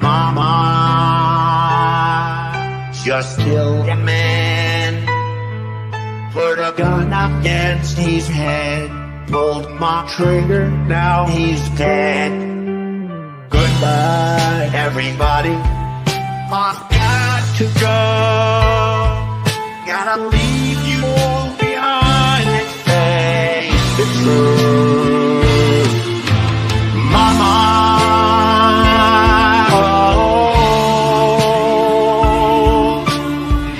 Mama just killed a man, put a gun against his head, pulled my trigger, now he's dead. Goodbye, everybody, I've got to go, gotta leave you all behind and face the truth. Mama,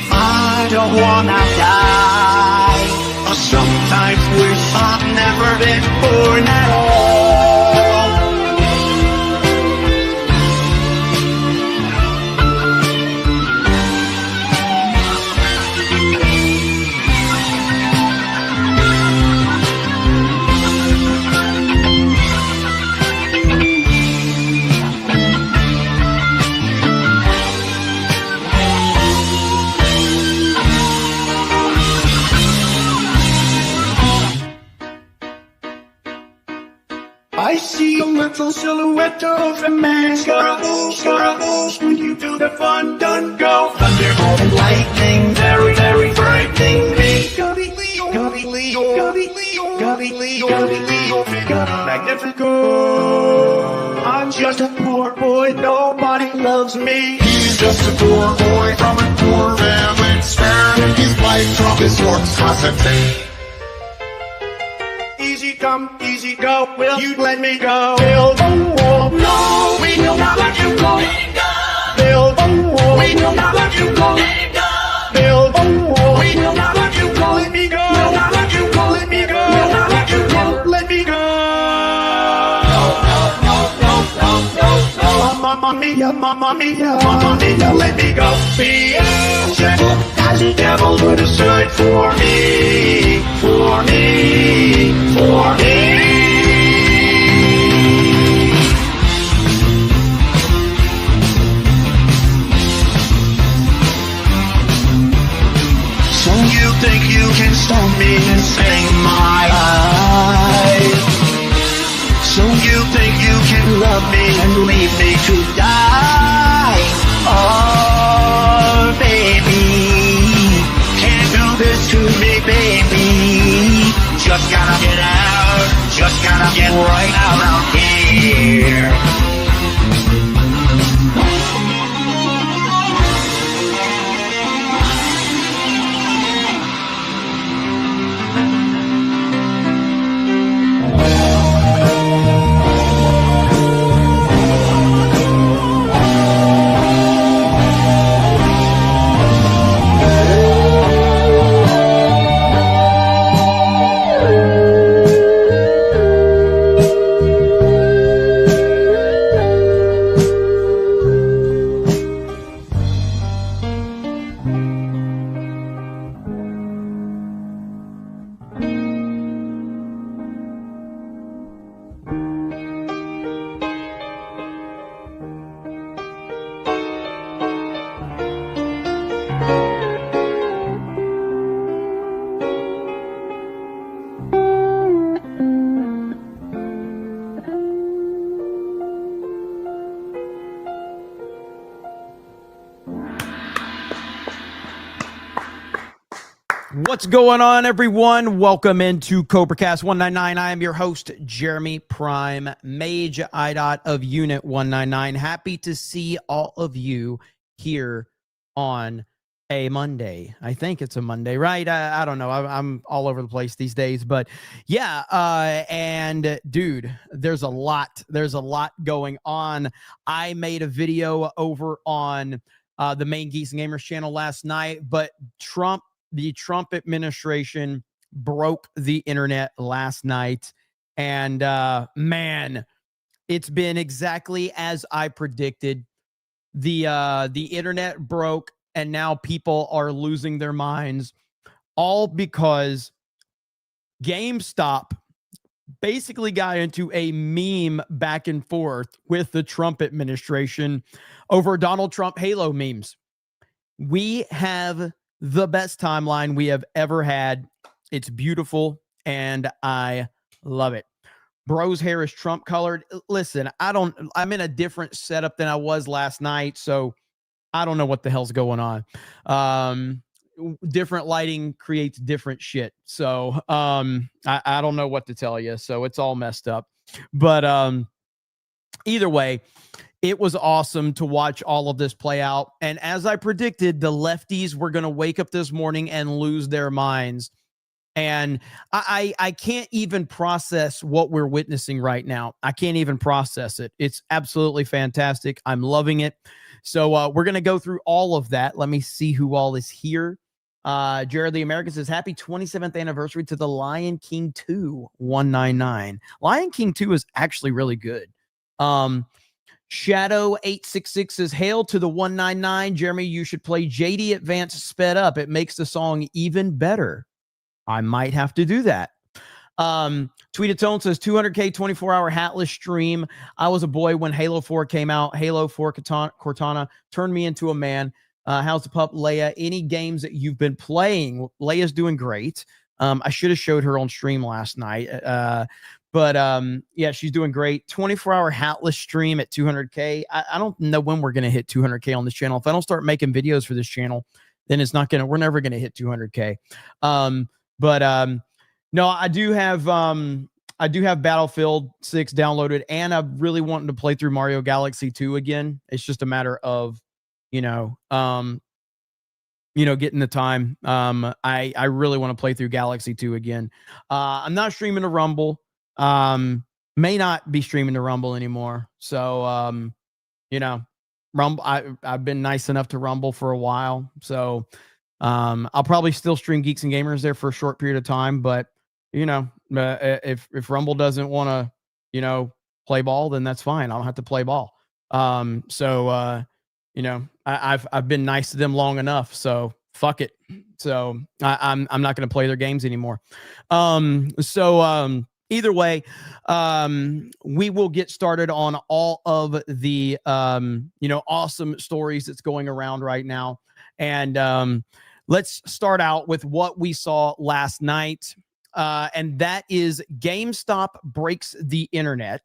I don't wanna die. I sometimes wish I'd never been born at all. I see a little silhouette of a man. Scaramouche, when you do the fun, done go. Thunderbolt and lightning, very, very frightening me. Gubby Leo, Magnifico. I'm just a poor boy, nobody loves me. He's just a poor boy from a poor family. Sparing his life from his works constantly. Easy come, easy go, will you let me go? Build a wall, no, we will not let you go. Build a wall, we will not let you go. Build a wall, we will not let you go. Let me go, will not let you go. Let me go, will not let you go. Let me go. Mamma mia, mamma mia, mamma mia, let me go. Beelzebub has the devil put aside for me, for me, for me. So you think you can stop me and save my life? So you think you can love me and leave me to die? Oh, baby, can't do this to me, baby. Just gotta get out, just gotta get right out here. What's going on, everyone? Welcome into CobraCast 199. I am your host, Jeremy Prime, Mage IDOT of Unit 199. Happy to see all of you here on a Monday. I think it's a Monday, right? I don't know. I'm all over the place these days, but yeah. And dude, there's a lot going on. I made a video over on the main Geeks and Gamers channel last night, but the Trump administration broke the internet last night. And man, it's been exactly as I predicted. The internet broke, and now people are losing their minds, all because GameStop basically got into a meme back and forth with the Trump administration over Donald Trump Halo memes. We have the best timeline we have ever had. It's beautiful, and I love it. Bro's hair is Trump colored. Listen, I'm in a different setup than I was last night, so I don't know what the hell's going on. Different lighting creates different shit. So I don't know what to tell you. So it's all messed up. But either way, it was awesome to watch all of this play out. And as I predicted, the lefties were going to wake up this morning and lose their minds. And I can't even process what we're witnessing right now. I can't even process it. It's absolutely fantastic. I'm loving it. So we're going to go through all of that. Let me see who all is here. Jared the American says, happy 27th anniversary to the Lion King 2 199. Lion King 2 is actually really good. Shadow 866 says, hail to the 199. Jeremy, you should play JD Advance sped up. It makes the song even better. I might have to do that. Tweeted Tone says 200K 24-hour hatless stream. I was a boy when Halo 4 came out. Halo 4 Cortana turned me into a man. How's the pup, Leia? Any games that you've been playing? Leia's doing great. I should have showed her on stream last night. But yeah, she's doing great. 24-hour hatless stream at 200K. I don't know when we're going to hit 200K on this channel. If I don't start making videos for this channel, then we're never going to hit 200K. No, I do have Battlefield 6 downloaded, and I really wanting to play through Mario Galaxy 2 again. It's just a matter of, getting the time. I really want to play through Galaxy 2 again. I'm not streaming to Rumble. May not be streaming to Rumble anymore. So, Rumble, I've been nice enough to Rumble for a while. So, I'll probably still stream Geeks and Gamers there for a short period of time, but if Rumble doesn't want to, play ball, then that's fine. I don't have to play ball. I've been nice to them long enough, so fuck it. So I'm not going to play their games anymore. Either way, we will get started on all of the awesome stories that's going around right now. And let's start out with what we saw last night. And that is GameStop breaks the internet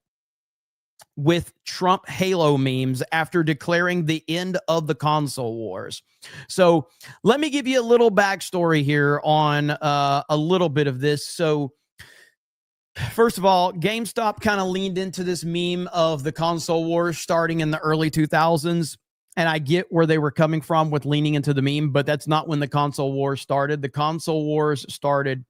with Trump Halo memes after declaring the end of the console wars. So let me give you a little backstory here on a little bit of this. So first of all, GameStop kind of leaned into this meme of the console wars starting in the early 2000s. And I get where they were coming from with leaning into the meme, but that's not when the console wars started. The console wars started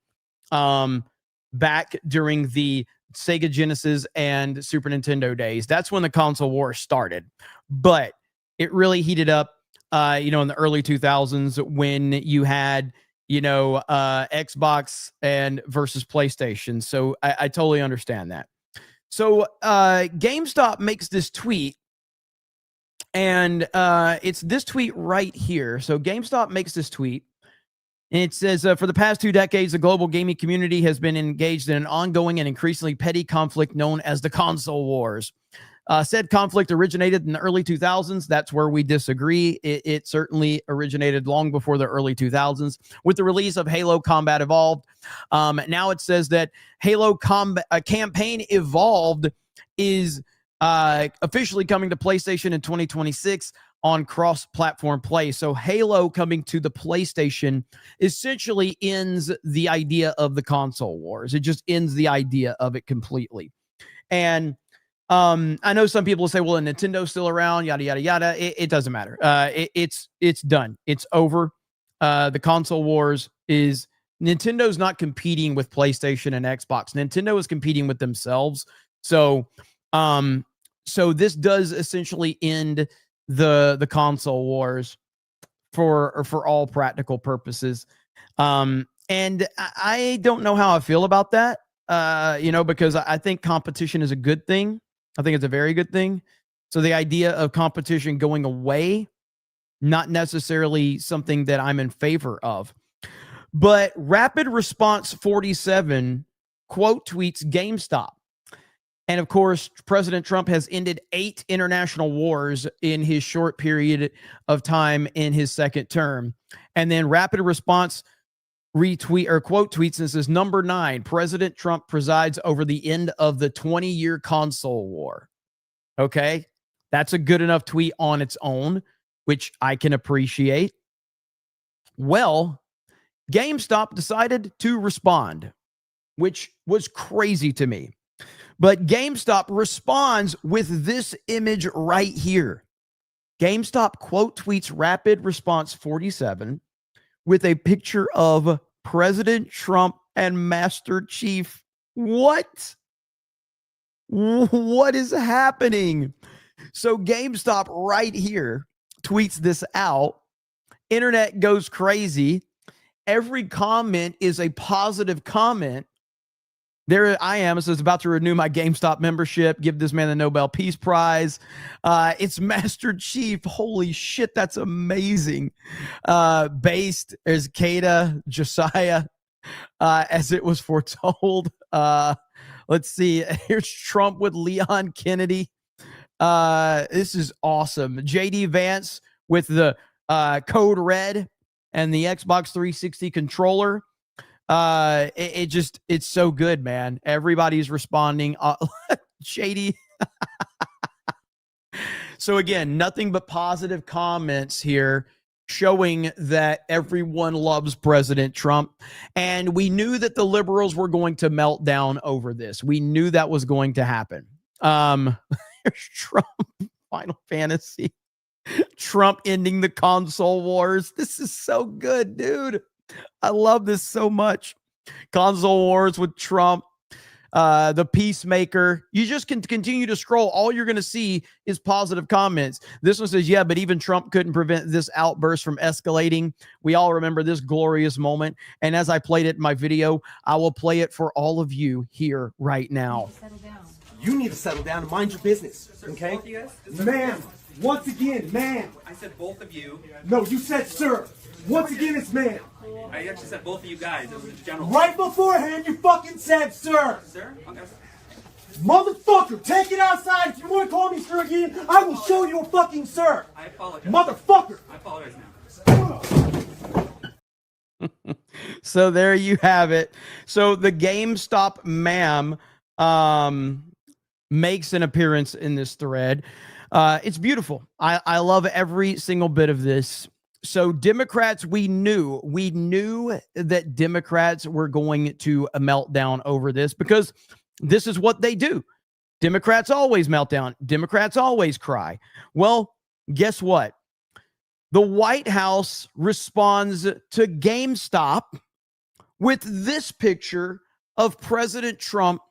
back during the Sega Genesis and Super Nintendo days. That's when the console wars started. But it really heated up, in the early 2000s when you had, Xbox and versus PlayStation. So I totally understand that. So GameStop makes this tweet. And it's this tweet right here. So GameStop makes this tweet. And it says, for the past 2 decades, the global gaming community has been engaged in an ongoing and increasingly petty conflict known as the console wars. Said conflict originated in the early 2000s. That's where we disagree. It certainly originated long before the early 2000s with the release of Halo Combat Evolved. Now it says that Halo Campaign Evolved is officially coming to PlayStation in 2026 on cross-platform play. So Halo coming to the PlayStation essentially ends the idea of the console wars. It just ends the idea of it completely. And I know some people will say, well, Nintendo's still around, yada, yada, yada. It doesn't matter. It's done. It's over. The console wars is Nintendo's not competing with PlayStation and Xbox. Nintendo is competing with themselves. So this does essentially end the console wars for all practical purposes. And I don't know how I feel about that, because I think competition is a good thing. I think it's a very good thing. So the idea of competition going away, not necessarily something that I'm in favor of. But Rapid Response 47 quote tweets GameStop. And of course, President Trump has ended 8 international wars in his short period of time in his second term. And then Rapid Response retweet or quote tweets and says, number 9, President Trump presides over the end of the 20-year console war. Okay. That's a good enough tweet on its own, which I can appreciate. Well, GameStop decided to respond, which was crazy to me. But GameStop responds with this image right here. GameStop quote tweets Rapid Response 47 with a picture of President Trump and Master Chief. What? What is happening? So GameStop right here tweets this out. Internet goes crazy. Every comment is a positive comment. There I am. It says, about to renew my GameStop membership. Give this man the Nobel Peace Prize. It's Master Chief. Holy shit, that's amazing. Based as Kada, Josiah, as it was foretold. Let's see. Here's Trump with Leon Kennedy. This is awesome. JD Vance with the code red and the Xbox 360 controller. It's so good, man. Everybody's responding. JD. So again, nothing but positive comments here showing that everyone loves President Trump. And we knew that the liberals were going to melt down over this. We knew that was going to happen. Here's Trump, Final Fantasy. Trump ending the console wars. This is so good, dude. I love this so much. Console wars with Trump, the peacemaker. You just can continue to scroll. All you're going to see is positive comments. This one says, yeah, but even Trump couldn't prevent this outburst from escalating. We all remember this glorious moment. And as I played it in my video, I will play it for all of you here right now. You need to settle down and mind your business, okay? Ma'am, once again, ma'am. I said both of you. No, you said sir. Once again, it's ma'am. I actually said both of you guys. It was a general. Right beforehand, you fucking said sir. Sir? Okay. Motherfucker, take it outside. If you want to call me sir again, I will show you a fucking sir. I apologize. Motherfucker. I apologize now. So there you have it. So the GameStop ma'am makes an appearance in this thread. It's beautiful. I love every single bit of this. So Democrats, we knew that Democrats were going to melt down over this because this is what they do. Democrats always melt down. Democrats always cry. Well, guess what? The White House responds to GameStop with this picture of President Trump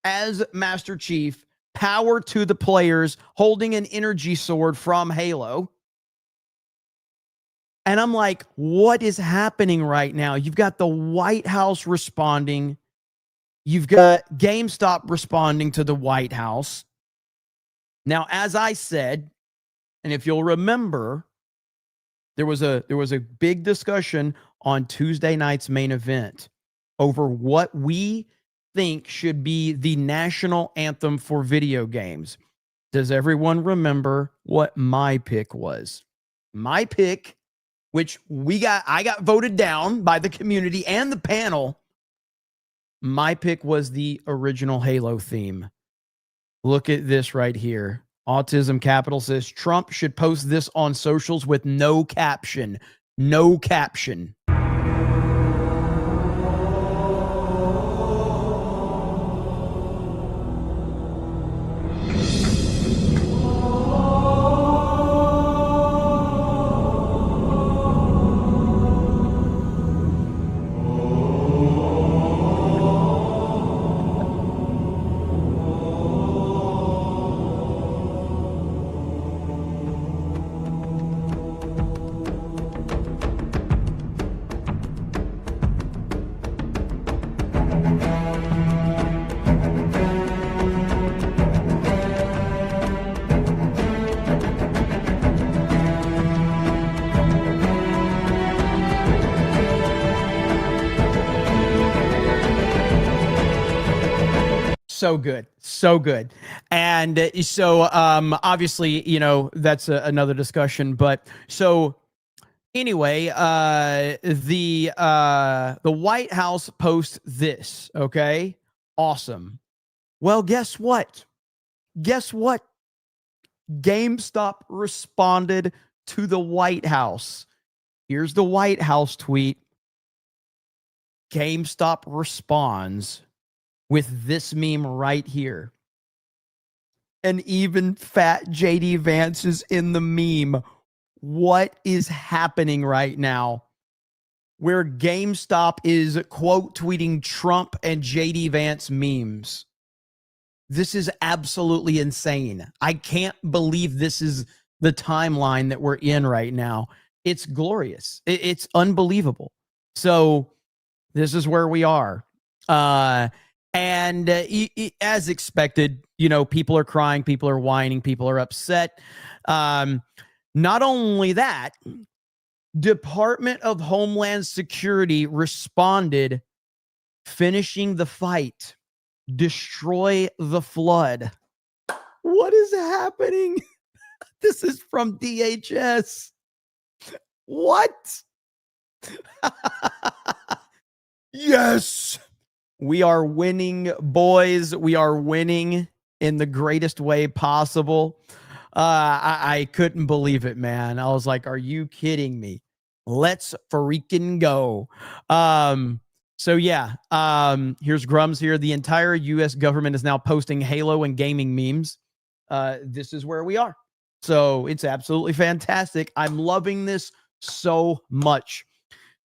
as Master Chief, power to the players, holding an energy sword from Halo. And I'm like, what is happening right now? You've got the White House responding. You've got GameStop responding to the White House. Now, as I said, and if you'll remember, there was a big discussion on Tuesday night's main event over what we think should be the national anthem for video games. Does everyone remember what my pick was? My pick, which I got voted down by the community and the panel. My pick was the original Halo theme. Look at this right here. Autism Capital says Trump should post this on socials with no caption. No caption. So good. So good. And so obviously, you know, that's another discussion. But so Anyway, the White House posts this, okay? Awesome. Well, guess what? Guess what? GameStop responded to the White House. Here's the White House tweet. GameStop responds with this meme right here. And even fat JD Vance is in the meme. What is happening right now? Where GameStop is quote tweeting Trump and JD Vance memes. This is absolutely insane. I can't believe this is the timeline that we're in right now. It's glorious. It's unbelievable. So this is where we are. And as expected, you know, people are crying, people are whining, people are upset. Not only that, Department of Homeland Security responded, finishing the fight, destroy the flood. What is happening? This is from DHS. What? Yes. We are winning, boys. We are winning in the greatest way possible. I couldn't believe it, man. I was like, are you kidding me? Let's freaking go. So yeah, here's Grums here. The entire U.S. government is now posting Halo and gaming memes. This is where we are. So it's absolutely fantastic. I'm loving this so much.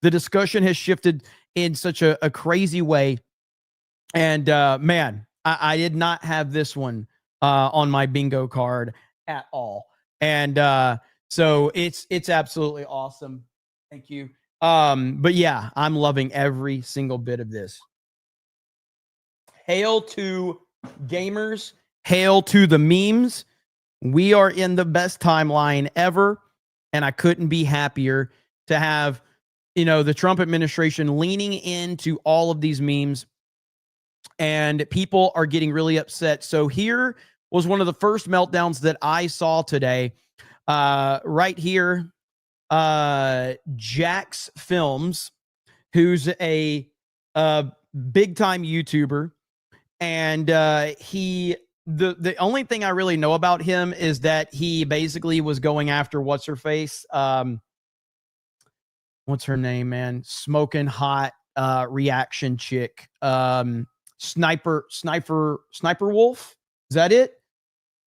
The discussion has shifted in such a crazy way. And man, I did not have this one on my bingo card at all. And so it's absolutely awesome. Thank you. But yeah, I'm loving every single bit of this. Hail to gamers. Hail to the memes. We are in the best timeline ever. And I couldn't be happier to have, you know, the Trump administration leaning into all of these memes. And people are getting really upset. So here was one of the first meltdowns that I saw today. Right here, Jax Films, who's a big time YouTuber, and the only thing I really know about him is that he basically was going after what's her face, what's her name, man, smoking hot reaction chick, Sniper Wolf. Is that it?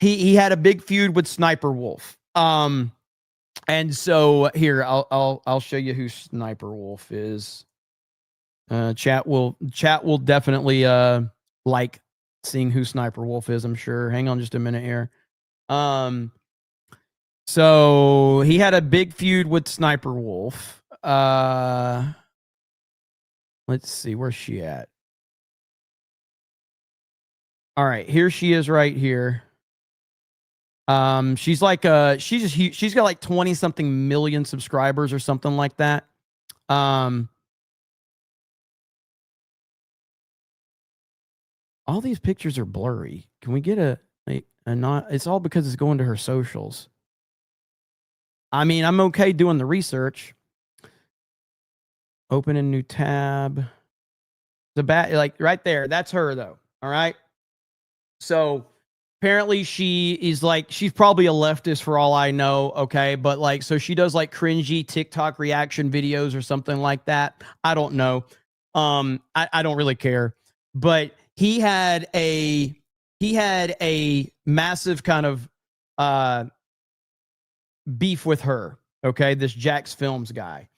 He had a big feud with Sniper Wolf. And so here I'll show you who Sniper Wolf is. Chat will definitely like seeing who Sniper Wolf is, I'm sure. Hang on just a minute here. So he had a big feud with Sniper Wolf. Let's see, where's she at? All right, here she is right here. She's like she's got like 20 something million subscribers or something like that. All these pictures are blurry. Can we get a not? It's all because it's going to her socials. I mean, I'm okay doing the research. Open a new tab. The bat, like right there. That's her though. All right. So apparently she is like, she's probably a leftist for all I know. Okay. But like, so she does like cringy TikTok reaction videos or something like that. I don't know. I don't really care, but he had a massive kind of beef with her. Okay. This Jax Films guy.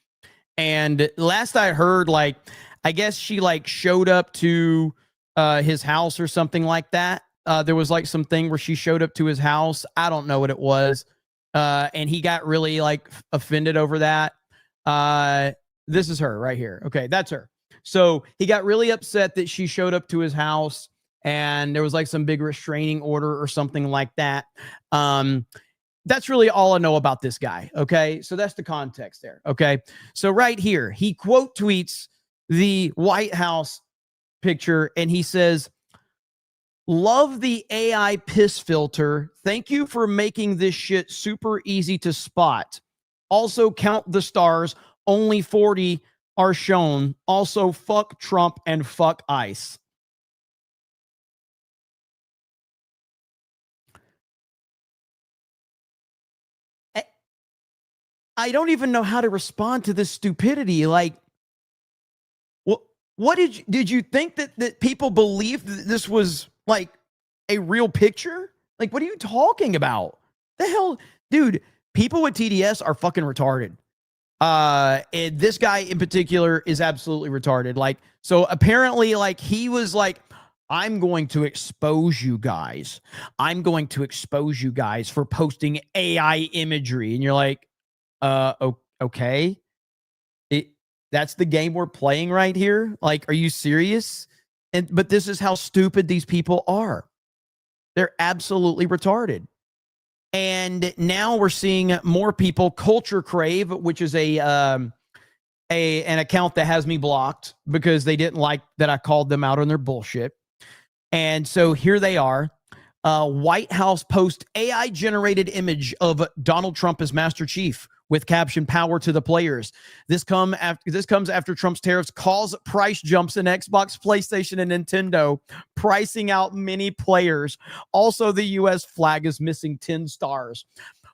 And last I heard, like, I guess she like showed up to his house or something like that. There was like something where she showed up to his house. I don't know what it was. And he got really like offended over that. This is her right here. Okay, that's her. So he got really upset that she showed up to his house and there was like some big restraining order or something like that. That's really all I know about this guy. Okay, so that's the context there. Okay, so right here, he quote tweets the White House picture and he says, "Love the AI piss filter. Thank you for making this shit super easy to spot. Also count the stars. Only 40 are shown. Also fuck Trump and fuck ICE. I don't even know how to respond to this stupidity. Like, what did you think that people believed that this was like a real picture? Like, what are you talking about? The hell, dude, people with TDS are fucking retarded. And this guy in particular is absolutely retarded. Like, so apparently, like, he was like, I'm going to expose you guys. I'm going to expose you guys for posting AI imagery. And you're like, okay. That's the game we're playing right here. Like, are you serious? But this is how stupid these people are. They're absolutely retarded. And now we're seeing more people. Culture Crave, which is an account that has me blocked because they didn't like that I called them out on their bullshit. And so here they are. White House post AI generated image of Donald Trump as Master Chief with caption "Power to the players." This comes after Trump's tariffs cause price jumps in Xbox, PlayStation, and Nintendo, pricing out many players. Also, the U.S. flag is missing 10 stars.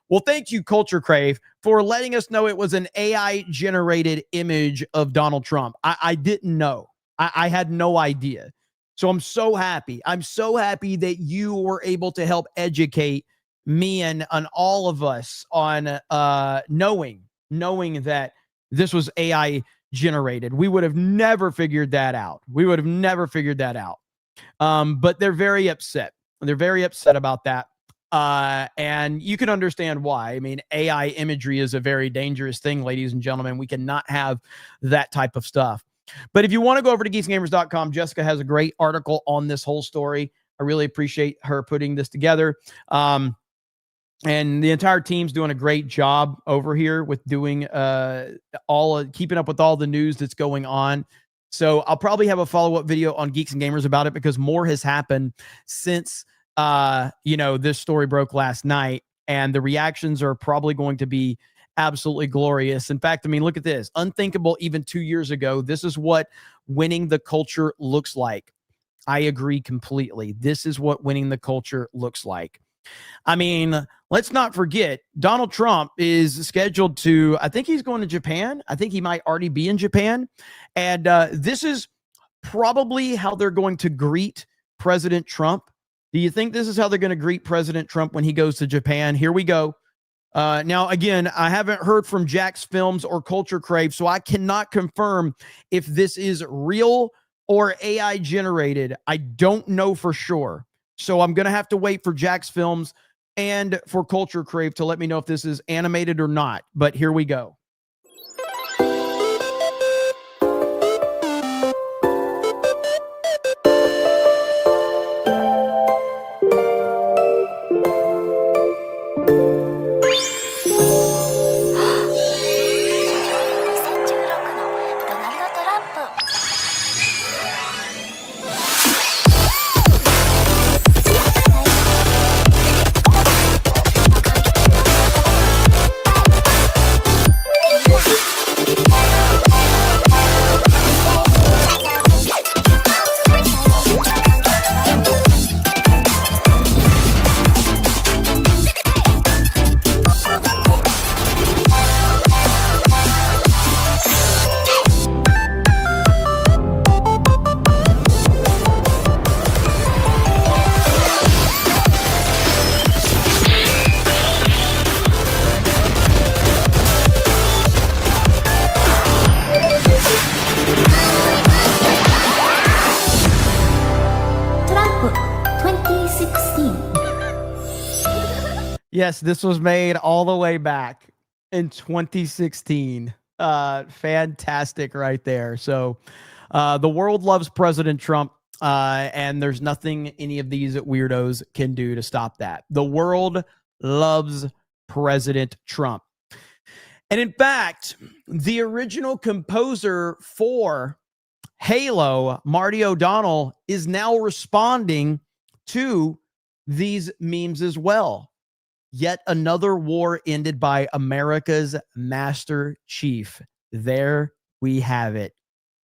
Well, thank you, Culture Crave, for letting us know it was an AI generated image of Donald Trump. I didn't know. I had no idea. So I'm so happy. I'm so happy that you were able to help educate me and all of us on knowing that this was AI generated. We would have never figured that out. But they're very upset. They're very upset about that. And you can understand why. I mean, AI imagery is a very dangerous thing, ladies and gentlemen. We cannot have that type of stuff. But if you want to go over to geeksgamers.com, Jessica has a great article on this whole story. I really appreciate her putting this together. And the entire team's doing a great job over here with doing keeping up with all the news that's going on. So I'll probably have a follow-up video on Geeks and Gamers about it because more has happened since this story broke last night, and the reactions are probably going to be absolutely glorious. In fact, I mean, look at this. Unthinkable even 2 years ago. This is what winning the culture looks like. I agree completely. This is what winning the culture looks like. I mean, let's not forget, Donald Trump is scheduled to, I think he's going to Japan. I think he might already be in Japan. And this is probably how they're going to greet President Trump. Do you think this is how they're going to greet President Trump when he goes to Japan? Here we go. Now, again, I haven't heard from Jack's Films or Culture Crave, so I cannot confirm if this is real or AI generated. I don't know for sure. So I'm going to have to wait for Jack's Films and for Culture Crave to let me know if this is animated or not. But here we go. Yes, this was made all the way back in 2016. Fantastic right there. So the world loves President Trump, and there's nothing any of these weirdos can do to stop that. The world loves President Trump. And in fact, the original composer for Halo, Marty O'Donnell, is now responding to these memes as well. Yet another war ended by America's Master Chief. There we have it.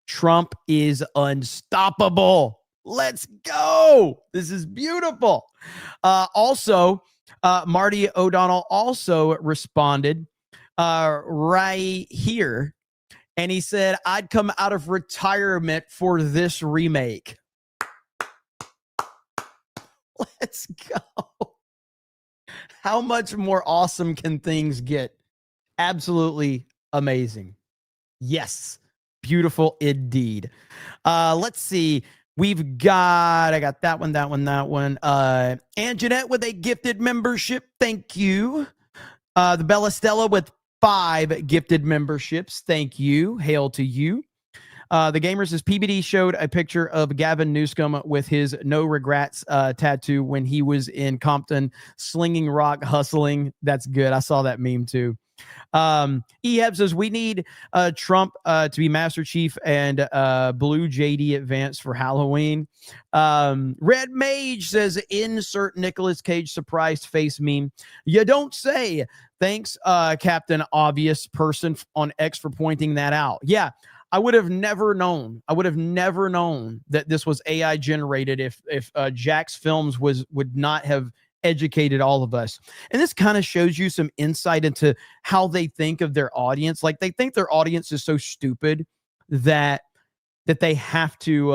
Trump is unstoppable. Let's go. This is beautiful. Also, Marty O'Donnell also responded right here. And he said, I'd come out of retirement for this remake. Let's go. How much more awesome can things get? Absolutely amazing. Yes. Beautiful indeed. Let's see. I got that one. And Jeanette with a gifted membership. Thank you. The Bella Stella with 5 gifted memberships. Thank you. Hail to you. The Gamers says PBD showed a picture of Gavin Newsom with his no regrets tattoo when he was in Compton, slinging rock, hustling. That's good. I saw that meme too. Ehab says we need Trump to be Master Chief and Blue JD Advance for Halloween. Red Mage says insert Nicolas Cage surprised face meme. You don't say. Thanks, Captain Obvious Person on X for pointing that out. Yeah. I would have never known. That this was AI generated if Jack's Films would not have educated all of us. And this kind of shows you some insight into how they think of their audience. Like they think their audience is so stupid that they have to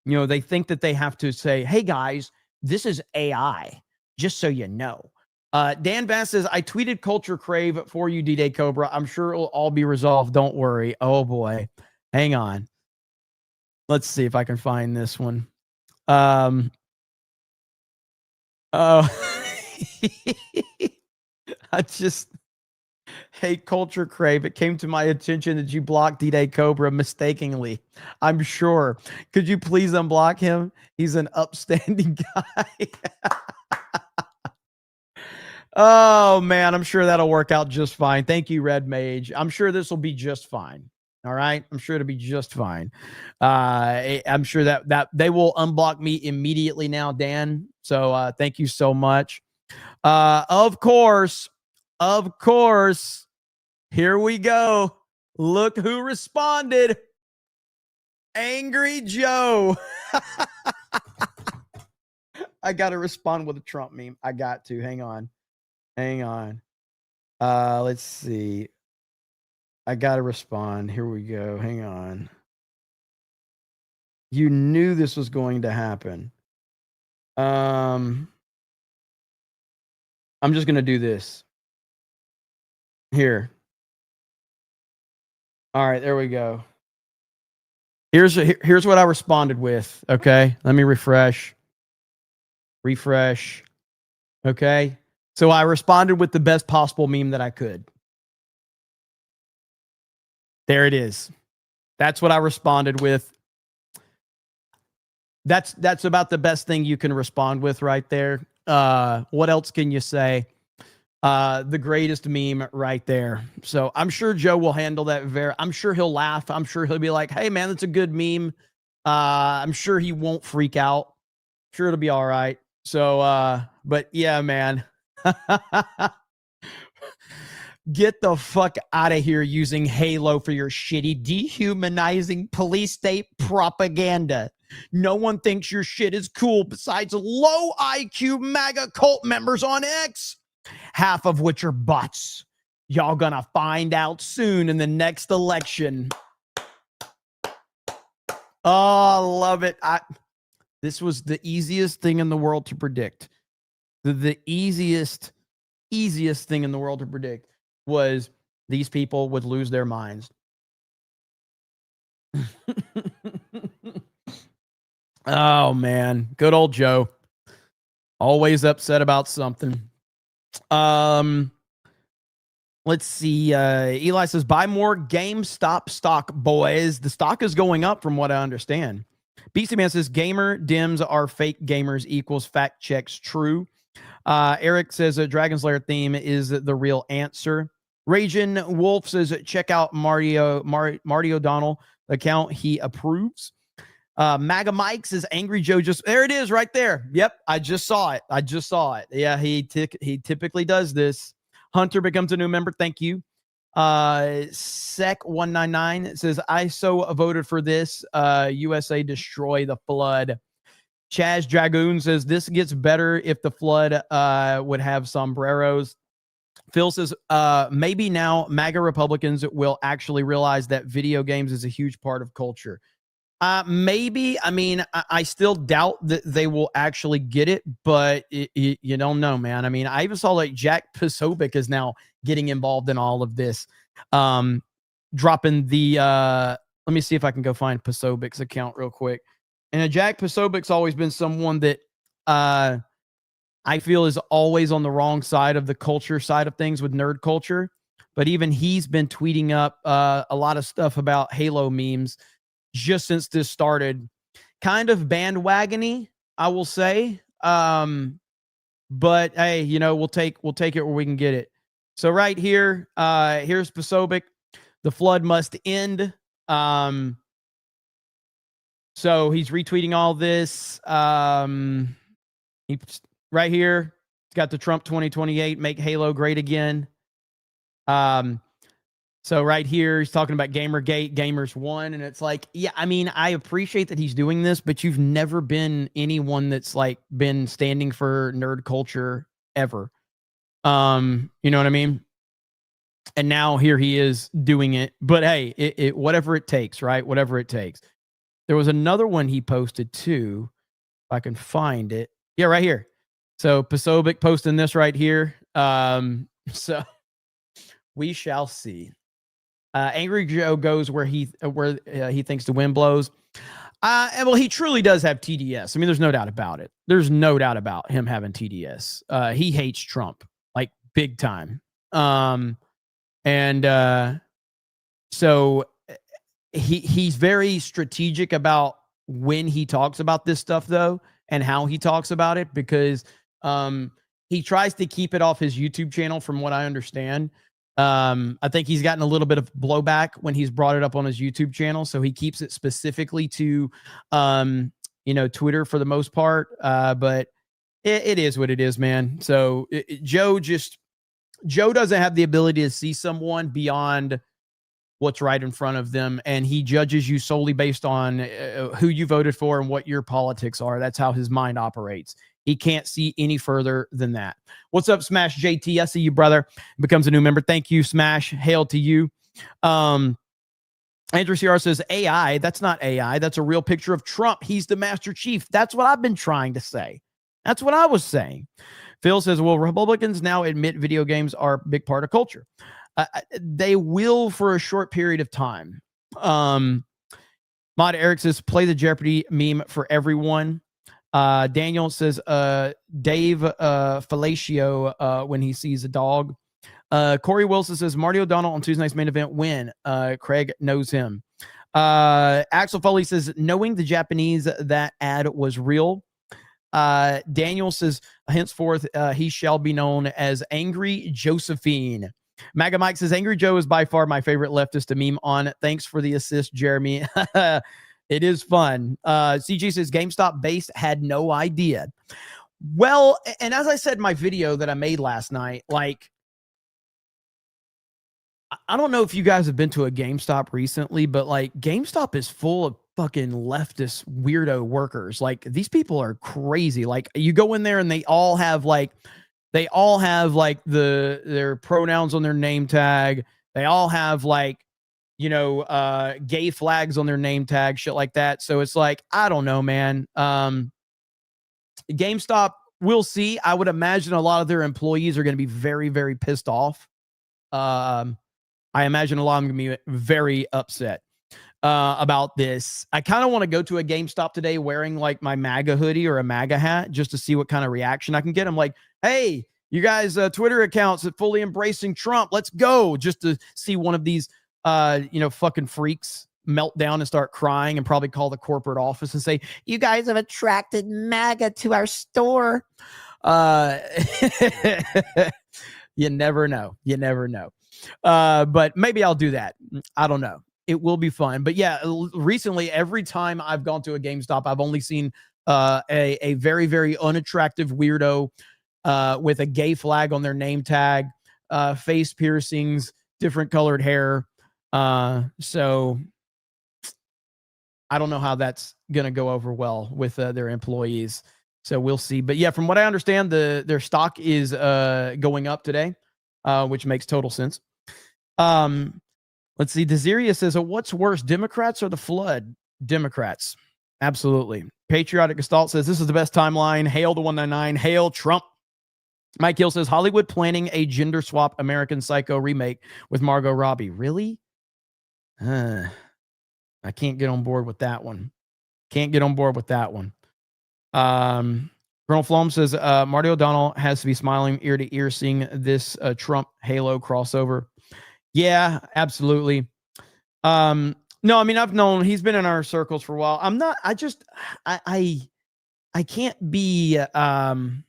they think that they have to say, hey guys, this is AI, just so you know. Dan Bass says, I tweeted Culture Crave for you, D-Day Cobra. I'm sure it'll all be resolved. Don't worry. Oh, boy. Hang on. Let's see if I can find this one. I just hate Culture Crave. It came to my attention that you blocked D-Day Cobra mistakenly. I'm sure. Could you please unblock him? He's an upstanding guy. Oh, man, I'm sure that'll work out just fine. Thank you, Red Mage. I'm sure this will be just fine. All right? I'm sure it'll be just fine. I'm sure that they will unblock me immediately now, Dan. So thank you so much. Of course, here we go. Look who responded. Angry Joe. I got to respond with a Trump meme. I got to. Hang on. Let's see. I gotta respond. Here we go. Hang on. You knew this was going to happen. I'm just gonna do this. Here. All right, there we go. Here's what I responded with. Okay, let me refresh. Okay. So I responded with the best possible meme that I could. There it is. That's what I responded with. That's about the best thing you can respond with right there. What else can you say? The greatest meme right there. So I'm sure Joe will handle that I'm sure he'll laugh. I'm sure he'll be like, hey man, that's a good meme. I'm sure he won't freak out. Sure it'll be all right. So but yeah, man. Get the fuck out of here using Halo for your shitty, dehumanizing police state propaganda. No one thinks your shit is cool besides low IQ MAGA cult members on X, half of which are bots. Y'all gonna find out soon in the next election. Oh, I love it. This was the easiest thing in the world to predict. The easiest thing in the world to predict was these people would lose their minds. Oh, man. Good old Joe. Always upset about something. Let's see. Eli says, buy more GameStop stock, boys. The stock is going up from what I understand. BC Man says, gamer dims are fake gamers equals fact checks true. Eric says a Dragon's Lair theme is the real answer. Ragin Wolf says check out Marty O'Donnell account. He approves. MAGA Mike says Angry Joe there it is right there. Yep, I just saw it. Yeah, he typically does this. Hunter becomes a new member. Thank you. Sec199 says I so voted for this. USA destroy the flood. Chaz Dragoon says this gets better if the flood would have sombreros. Phil says maybe now MAGA Republicans will actually realize that video games is a huge part of culture. Maybe. I mean, I still doubt that they will actually get it, but you don't know, man. I mean, I even saw like Jack Posobiec is now getting involved in all of this. Dropping the, let me see if I can go find Posobiec's account real quick. And Jack Posobiec's always been someone that I feel is always on the wrong side of the culture side of things with nerd culture. But even he's been tweeting up a lot of stuff about Halo memes just since this started. Kind of bandwagony, I will say. But hey, you know, we'll take it where we can get it. So right here, here's Posobiec. The flood must end. So he's retweeting all this. He right here, it's got the Trump 2028, make Halo great again. So right here, he's talking about Gamergate, Gamers One, and it's like, yeah, I mean, I appreciate that he's doing this, but you've never been anyone that's like been standing for nerd culture ever. You know what I mean? And now here he is doing it. But hey, it whatever it takes, right? Whatever it takes. There was another one he posted too. If I can find it. Yeah, right here. So Posobiec posting this right here. So we shall see. Angry Joe goes where he thinks the wind blows. And well, he truly does have TDS. I mean, there's no doubt about it. There's no doubt about him having TDS. He hates Trump like big time. So he's very strategic about when he talks about this stuff, though, and how he talks about it, because he tries to keep it off his YouTube channel, from what I understand. I think he's gotten a little bit of blowback when he's brought it up on his YouTube channel, so he keeps it specifically to, Twitter for the most part. But it is what it is, man. So Joe doesn't have the ability to see someone beyond what's right in front of them, and he judges you solely based on who you voted for and what your politics are. That's how his mind operates. He can't see any further than that. What's up, Smash JT? I see you, brother. Becomes a new member. Thank you, Smash. Hail to you. Andrew CR says, AI. That's not AI. That's a real picture of Trump. He's the Master Chief. That's what I've been trying to say. That's what I was saying. Phil says, well, Republicans now admit video games are a big part of culture. They will for a short period of time. Mod Eric says, play the Jeopardy meme for everyone. Daniel says, Dave Fellatio when he sees a dog. Corey Wilson says, Marty O'Donnell on Tuesday night's main event win. Craig knows him. Axel Foley says, knowing the Japanese, that ad was real. Daniel says, henceforth, he shall be known as Angry Josephine. MAGA Mike says, Angry Joe is by far my favorite leftist to meme on. Thanks for the assist, Jeremy. It is fun. CJ says, GameStop base had no idea. Well, and as I said in my video that I made last night, like, I don't know if you guys have been to a GameStop recently, but like GameStop is full of fucking leftist weirdo workers. Like, these people are crazy. Like, you go in there and they all have like their pronouns on their name tag. They all have like, gay flags on their name tag, shit like that. So it's like, I don't know, man. GameStop, we'll see. I would imagine a lot of their employees are going to be very, very pissed off. I imagine a lot of them are going to be very upset about this. I kind of want to go to a GameStop today wearing like my MAGA hoodie or a MAGA hat just to see what kind of reaction I can get. I'm like, hey, you guys, Twitter accounts that fully embracing Trump, let's go, just to see one of these fucking freaks melt down and start crying and probably call the corporate office and say, you guys have attracted MAGA to our store. You never know. But maybe I'll do that. I don't know. it will be fun. But yeah, recently, every time I've gone to a GameStop, I've only seen a very, very unattractive weirdo with a gay flag on their name tag, face piercings, different colored hair. So I don't know how that's going to go over well with their employees. So we'll see. But yeah, from what I understand, their stock is going up today, which makes total sense. Let's see. Desiria says, what's worse, Democrats or the flood? Democrats. Absolutely. Patriotic Gestalt says, this is the best timeline. Hail the 199. Hail Trump. Mike Hill says, Hollywood planning a gender swap American Psycho remake with Margot Robbie. Really? I can't get on board with that one. Colonel Flom says, Marty O'Donnell has to be smiling ear to ear seeing this Trump Halo crossover. Yeah, absolutely. No, I mean, I've known he's been in our circles for a while. I can't be, I'm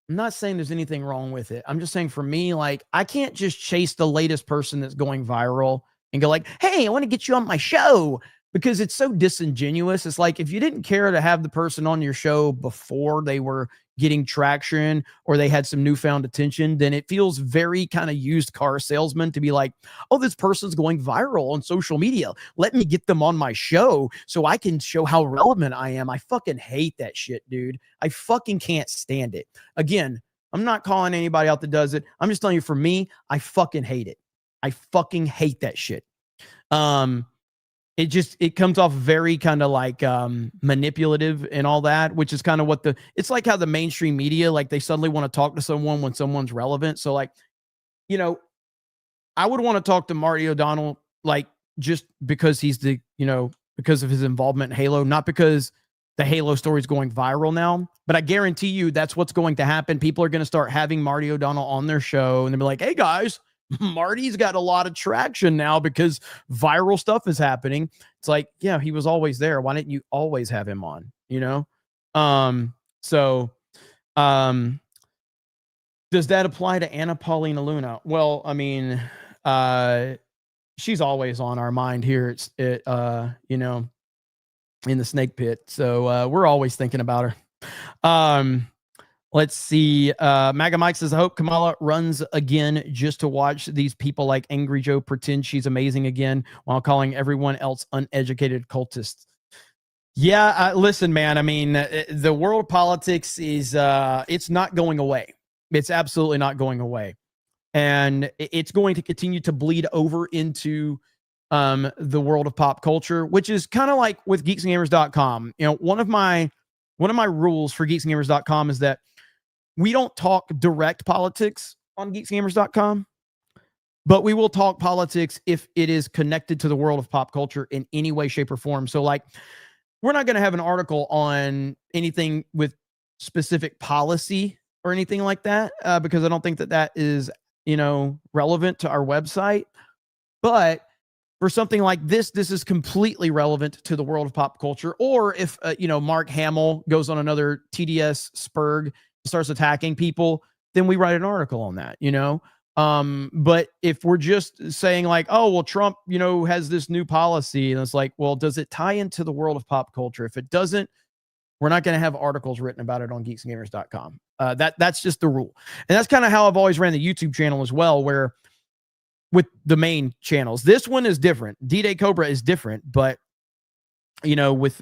not saying there's anything wrong with it. I'm just saying for me, like, I can't just chase the latest person that's going viral and go like, hey, I want to get you on my show, because it's so disingenuous. It's like, if you didn't care to have the person on your show before they were getting traction or they had some newfound attention, then it feels very kind of used car salesman to be like, oh, this person's going viral on social media. Let me get them on my show so I can show how relevant I am. I fucking hate that shit, dude. I fucking can't stand it. Again, I'm not calling anybody out that does it. I'm just telling you, for me, I fucking hate it. I fucking hate that shit. It comes off very kind of like manipulative and all that, which is kind of what it's like how the mainstream media, like, they suddenly want to talk to someone when someone's relevant. So, like, you know, I would want to talk to Marty O'Donnell, like, just because he's because of his involvement in Halo, not because the Halo story is going viral now. But I guarantee you that's what's going to happen. People are going to start having Marty O'Donnell on their show and they'll be like, hey guys, Marty's got a lot of traction now because viral stuff is happening. It's like, yeah, he was always there. Why didn't you always have him on? Does that apply to Anna Paulina Luna? Well, I mean, she's always on our mind here. In the snake pit. So we're always thinking about her. Let's see. MAGA Mike says, I hope Kamala runs again just to watch these people like Angry Joe pretend she's amazing again while calling everyone else uneducated cultists. Yeah, listen, man. I mean, the world of politics is, it's not going away. It's absolutely not going away. And it's going to continue to bleed over into the world of pop culture, which is kind of like with geeksandgamers.com. One of my rules for geeksandgamers.com is that we don't talk direct politics on geeksgamers.com, but we will talk politics if it is connected to the world of pop culture in any way, shape, or form. So, like, we're not going to have an article on anything with specific policy or anything like that, because I don't think that is, relevant to our website. But for something like this is completely relevant to the world of pop culture. Or if, Mark Hamill goes on another TDS Spurg, starts attacking people, then we write an article on that, but if we're just saying like, oh, well, Trump, has this new policy, and it's like, well, does it tie into the world of pop culture? If it doesn't, we're not going to have articles written about it on geeksandgamers.com. That's just the rule. And that's kind of how I've always ran the YouTube channel as well, where with the main channels, this one is different. D-Day Cobra is different, but with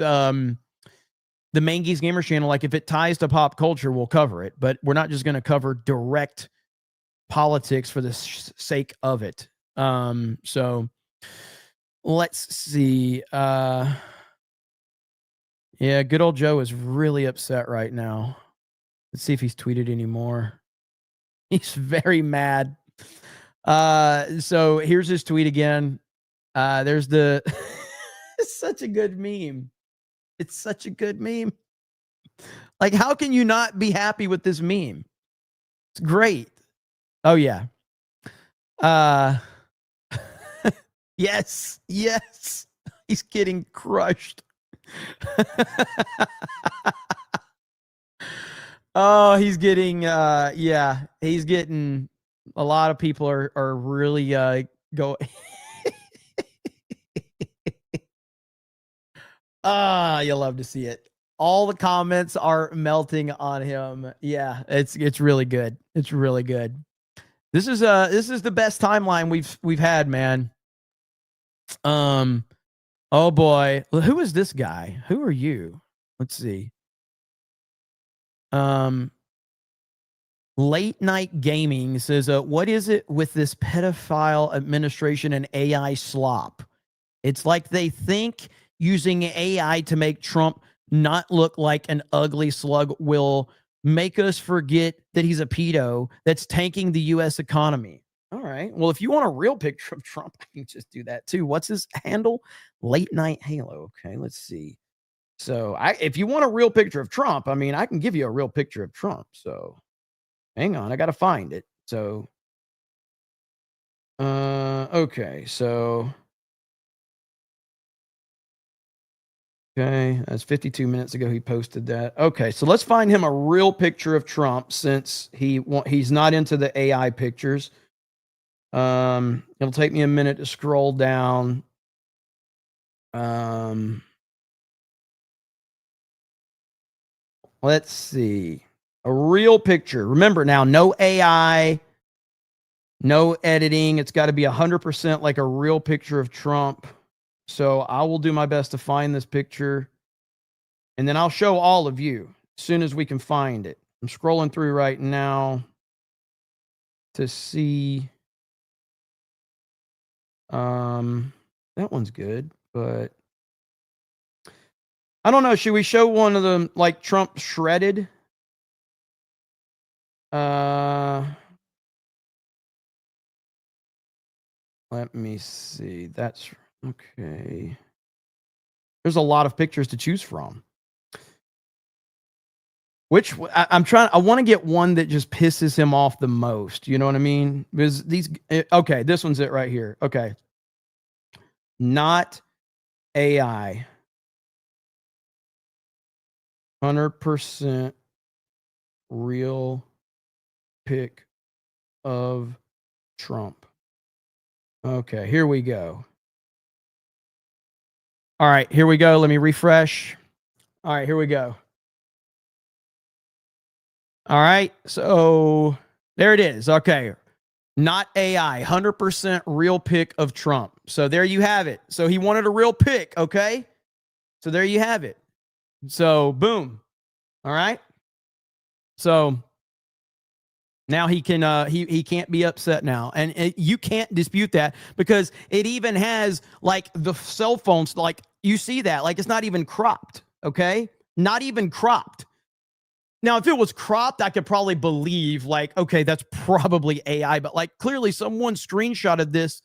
the main Geeks Gamer channel, like, if it ties to pop culture, we'll cover it, but we're not just going to cover direct politics for the sake of it. So let's see. Yeah, good old Joe is really upset right now. Let's see if he's tweeted anymore. He's very mad. So here's his tweet again. There's the it's such a good meme. It's such a good meme. Like, how can you not be happy with this meme? It's great. Oh yeah. Yes. He's getting crushed. Oh, he's getting he's getting, a lot of people are really go You love to see it. All the comments are melting on him. Yeah, it's really good. It's really good. This is the best timeline we've had, man. Oh boy. Who is this guy? Who are you? Let's see. Late Night Gaming says, what is it with this pedophile administration and AI slop? It's like they think using AI to make Trump not look like an ugly slug will make us forget that he's a pedo that's tanking the U.S. economy. All right. Well, if you want a real picture of Trump, I can just do that too. What's his handle? Late Night Halo. Okay, let's see. So if you want a real picture of Trump, I mean, I can give you a real picture of Trump. So hang on, I got to find it. So, okay. So, okay, that's 52 minutes ago he posted that. Okay, so let's find him a real picture of Trump since he's not into the AI pictures. It'll take me a minute to scroll down. Let's see. A real picture. Remember now, no AI, no editing. It's got to be 100% like a real picture of Trump. So I will do my best to find this picture. And then I'll show all of you as soon as we can find it. I'm scrolling through right now to see. That one's good, but I don't know. Should we show one of them like Trump shredded? Let me see. That's okay. There's a lot of pictures to choose from. Which I'm trying. I want to get one that just pisses him off the most. You know what I mean? Because these. Okay, this one's it right here. Okay. Not AI. 100% real pic of Trump. Okay, here we go. All right, here we go. Let me refresh. All right, here we go. All right, so there it is. Okay, not AI, 100% real pic of Trump. So there you have it. So he wanted a real pic, okay? So there you have it. So boom. All right. So now he can he can't be upset now, and you can't dispute that because it even has like the cell phones, like you see that, like it's not even cropped. Okay, not even cropped. Now, if it was cropped, I could probably believe like, okay, that's probably AI, but like clearly someone screenshotted this.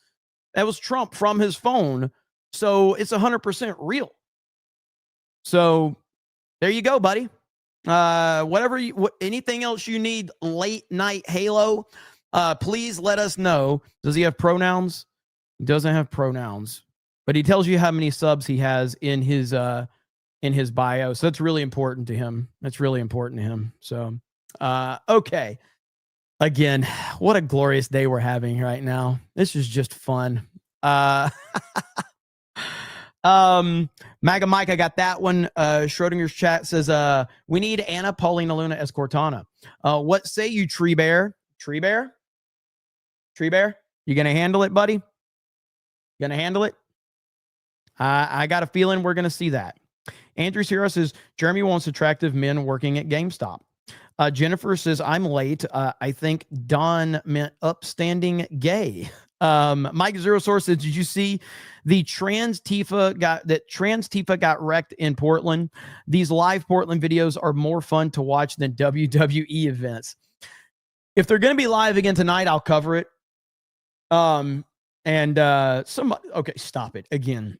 That was Trump from his phone. So it's 100% real. So there you go, buddy. Anything else you need, Late Night Halo, please let us know. Does he have pronouns? He doesn't have pronouns, but he tells you how many subs he has in his bio. So that's really important to him. That's really important to him. So, okay. Again, what a glorious day we're having right now. This is just fun. Maga Mike, I got that one. Schrodinger's chat says, we need Anna Paulina Luna as Cortana. What say you, Tree Bear? Tree Bear? Tree Bear? You gonna handle it, buddy? Gonna handle it? I got a feeling we're gonna see that. Andrew Sierra says, Jeremy wants attractive men working at GameStop. Jennifer says, I'm late. I think Don meant upstanding gay. Mike Zero Source says, did you see the Trans Tifa got wrecked in Portland? These live Portland videos are more fun to watch than WWE events. If they're going to be live again tonight, I'll cover it. Okay, stop it again.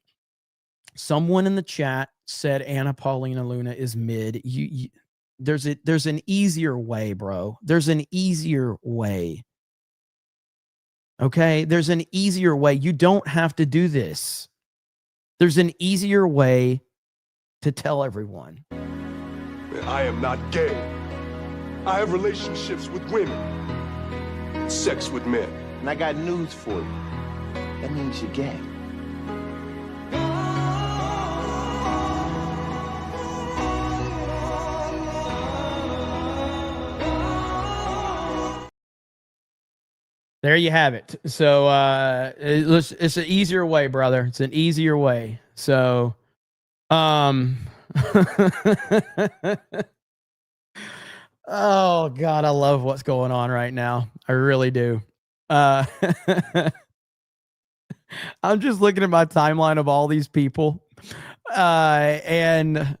Someone in the chat said Anna Paulina Luna is mid. There's an easier way, bro. There's an easier way. Okay, there's an easier way. You don't have to do this. There's an easier way to tell everyone. I am not gay. I have relationships with women, sex with men. And I got news for you. That means you're gay. there you have it. So it's an easier way, brother. It's an easier way. So oh God, I love what's going on right now. I really do. I'm just looking at my timeline of all these people. And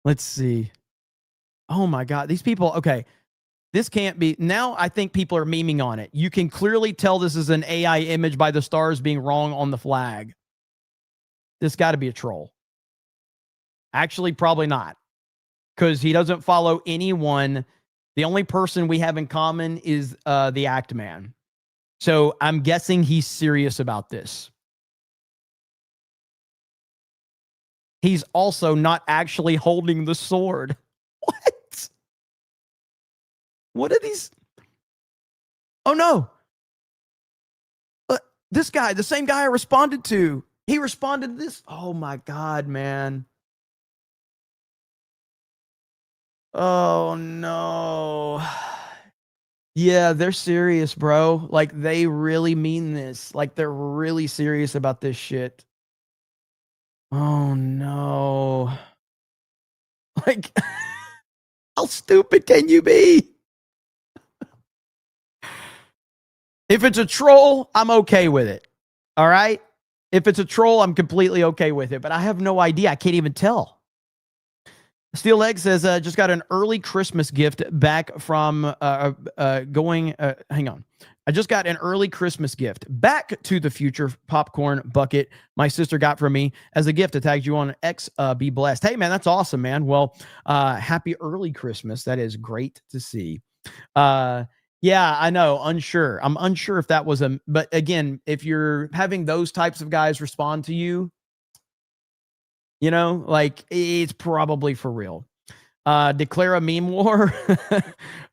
let's see. Oh my God, these people. Okay. This can't be. Now I think people are memeing on it. You can clearly tell this is an AI image by the stars being wrong on the flag. This got to be a troll. Actually, probably not. Because he doesn't follow anyone. The only person we have in common is the Act Man. So I'm guessing he's serious about this. He's also not actually holding the sword. What? What are these? Oh, no. This guy, the same guy I responded to, he responded to this. Oh, my God, man. Oh, no. Yeah, they're serious, bro. Like, they really mean this. Like, they're really serious about this shit. Oh, no. Like, how stupid can you be? If it's a troll, I'm okay with it. All right? If it's a troll, I'm completely okay with it. But I have no idea. I can't even tell. Steel Egg says, just got an early Christmas gift back from hang on. I just got an early Christmas gift back to the future popcorn bucket my sister got from me as a gift. I tagged you on X. Be blessed. Hey, man, that's awesome, man. Well, happy early Christmas. That is great to see. Yeah, I know. Unsure. I'm unsure if that was but again, if you're having those types of guys respond to you, you know, like it's probably for real. Declare a meme war.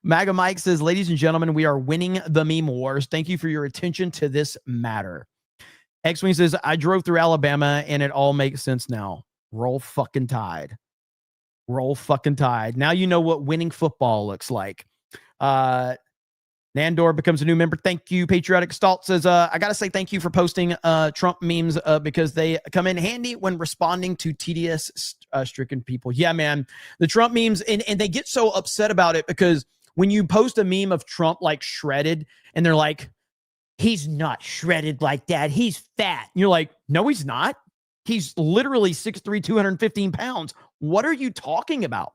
MAGA Mike says, ladies and gentlemen, we are winning the meme wars. Thank you for your attention to this matter. X-Wing says, I drove through Alabama and it all makes sense now. Roll fucking Tide. Roll fucking Tide. Now you know what winning football looks like. Nandor becomes a new member. Thank you. Patriotic Stalt says, I got to say thank you for posting Trump memes because they come in handy when responding to TDS stricken people. Yeah, man. The Trump memes, and they get so upset about it because when you post a meme of Trump like shredded and they're like, he's not shredded like that. He's fat. And you're like, no, he's not. He's literally 6'3", 215 pounds. What are you talking about?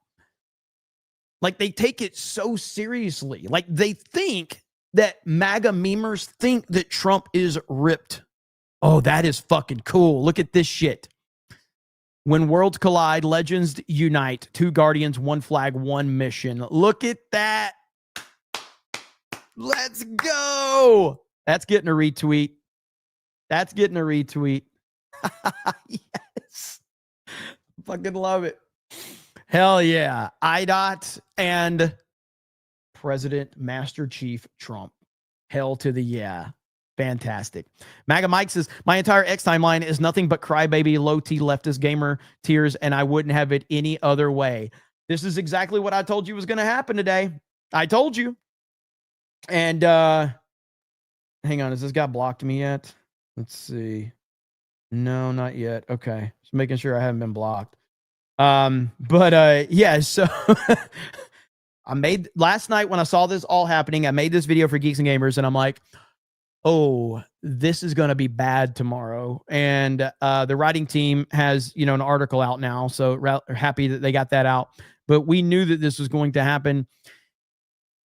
Like, they take it so seriously. Like, they think that MAGA memers think that Trump is ripped. Oh, that is fucking cool. Look at this shit. When worlds collide, legends unite. 2 guardians, 1 flag, 1 mission. Look at that. Let's go. That's getting a retweet. That's getting a retweet. Yes. Fucking love it. Hell yeah. IDOT and President Master Chief Trump. Hell to the yeah. Fantastic. MAGA Mike says, my entire X timeline is nothing but crybaby, low-T leftist gamer tears, and I wouldn't have it any other way. This is exactly what I told you was going to happen today. I told you. And hang on. Has this guy blocked me yet? Let's see. No, not yet. Okay. Just making sure I haven't been blocked. Yeah, so I made last night when I saw this all happening, I made this video for Geeks and Gamers and I'm like, oh, this is going to be bad tomorrow. And the writing team has, you know, an article out now. So happy that they got that out, but we knew that this was going to happen.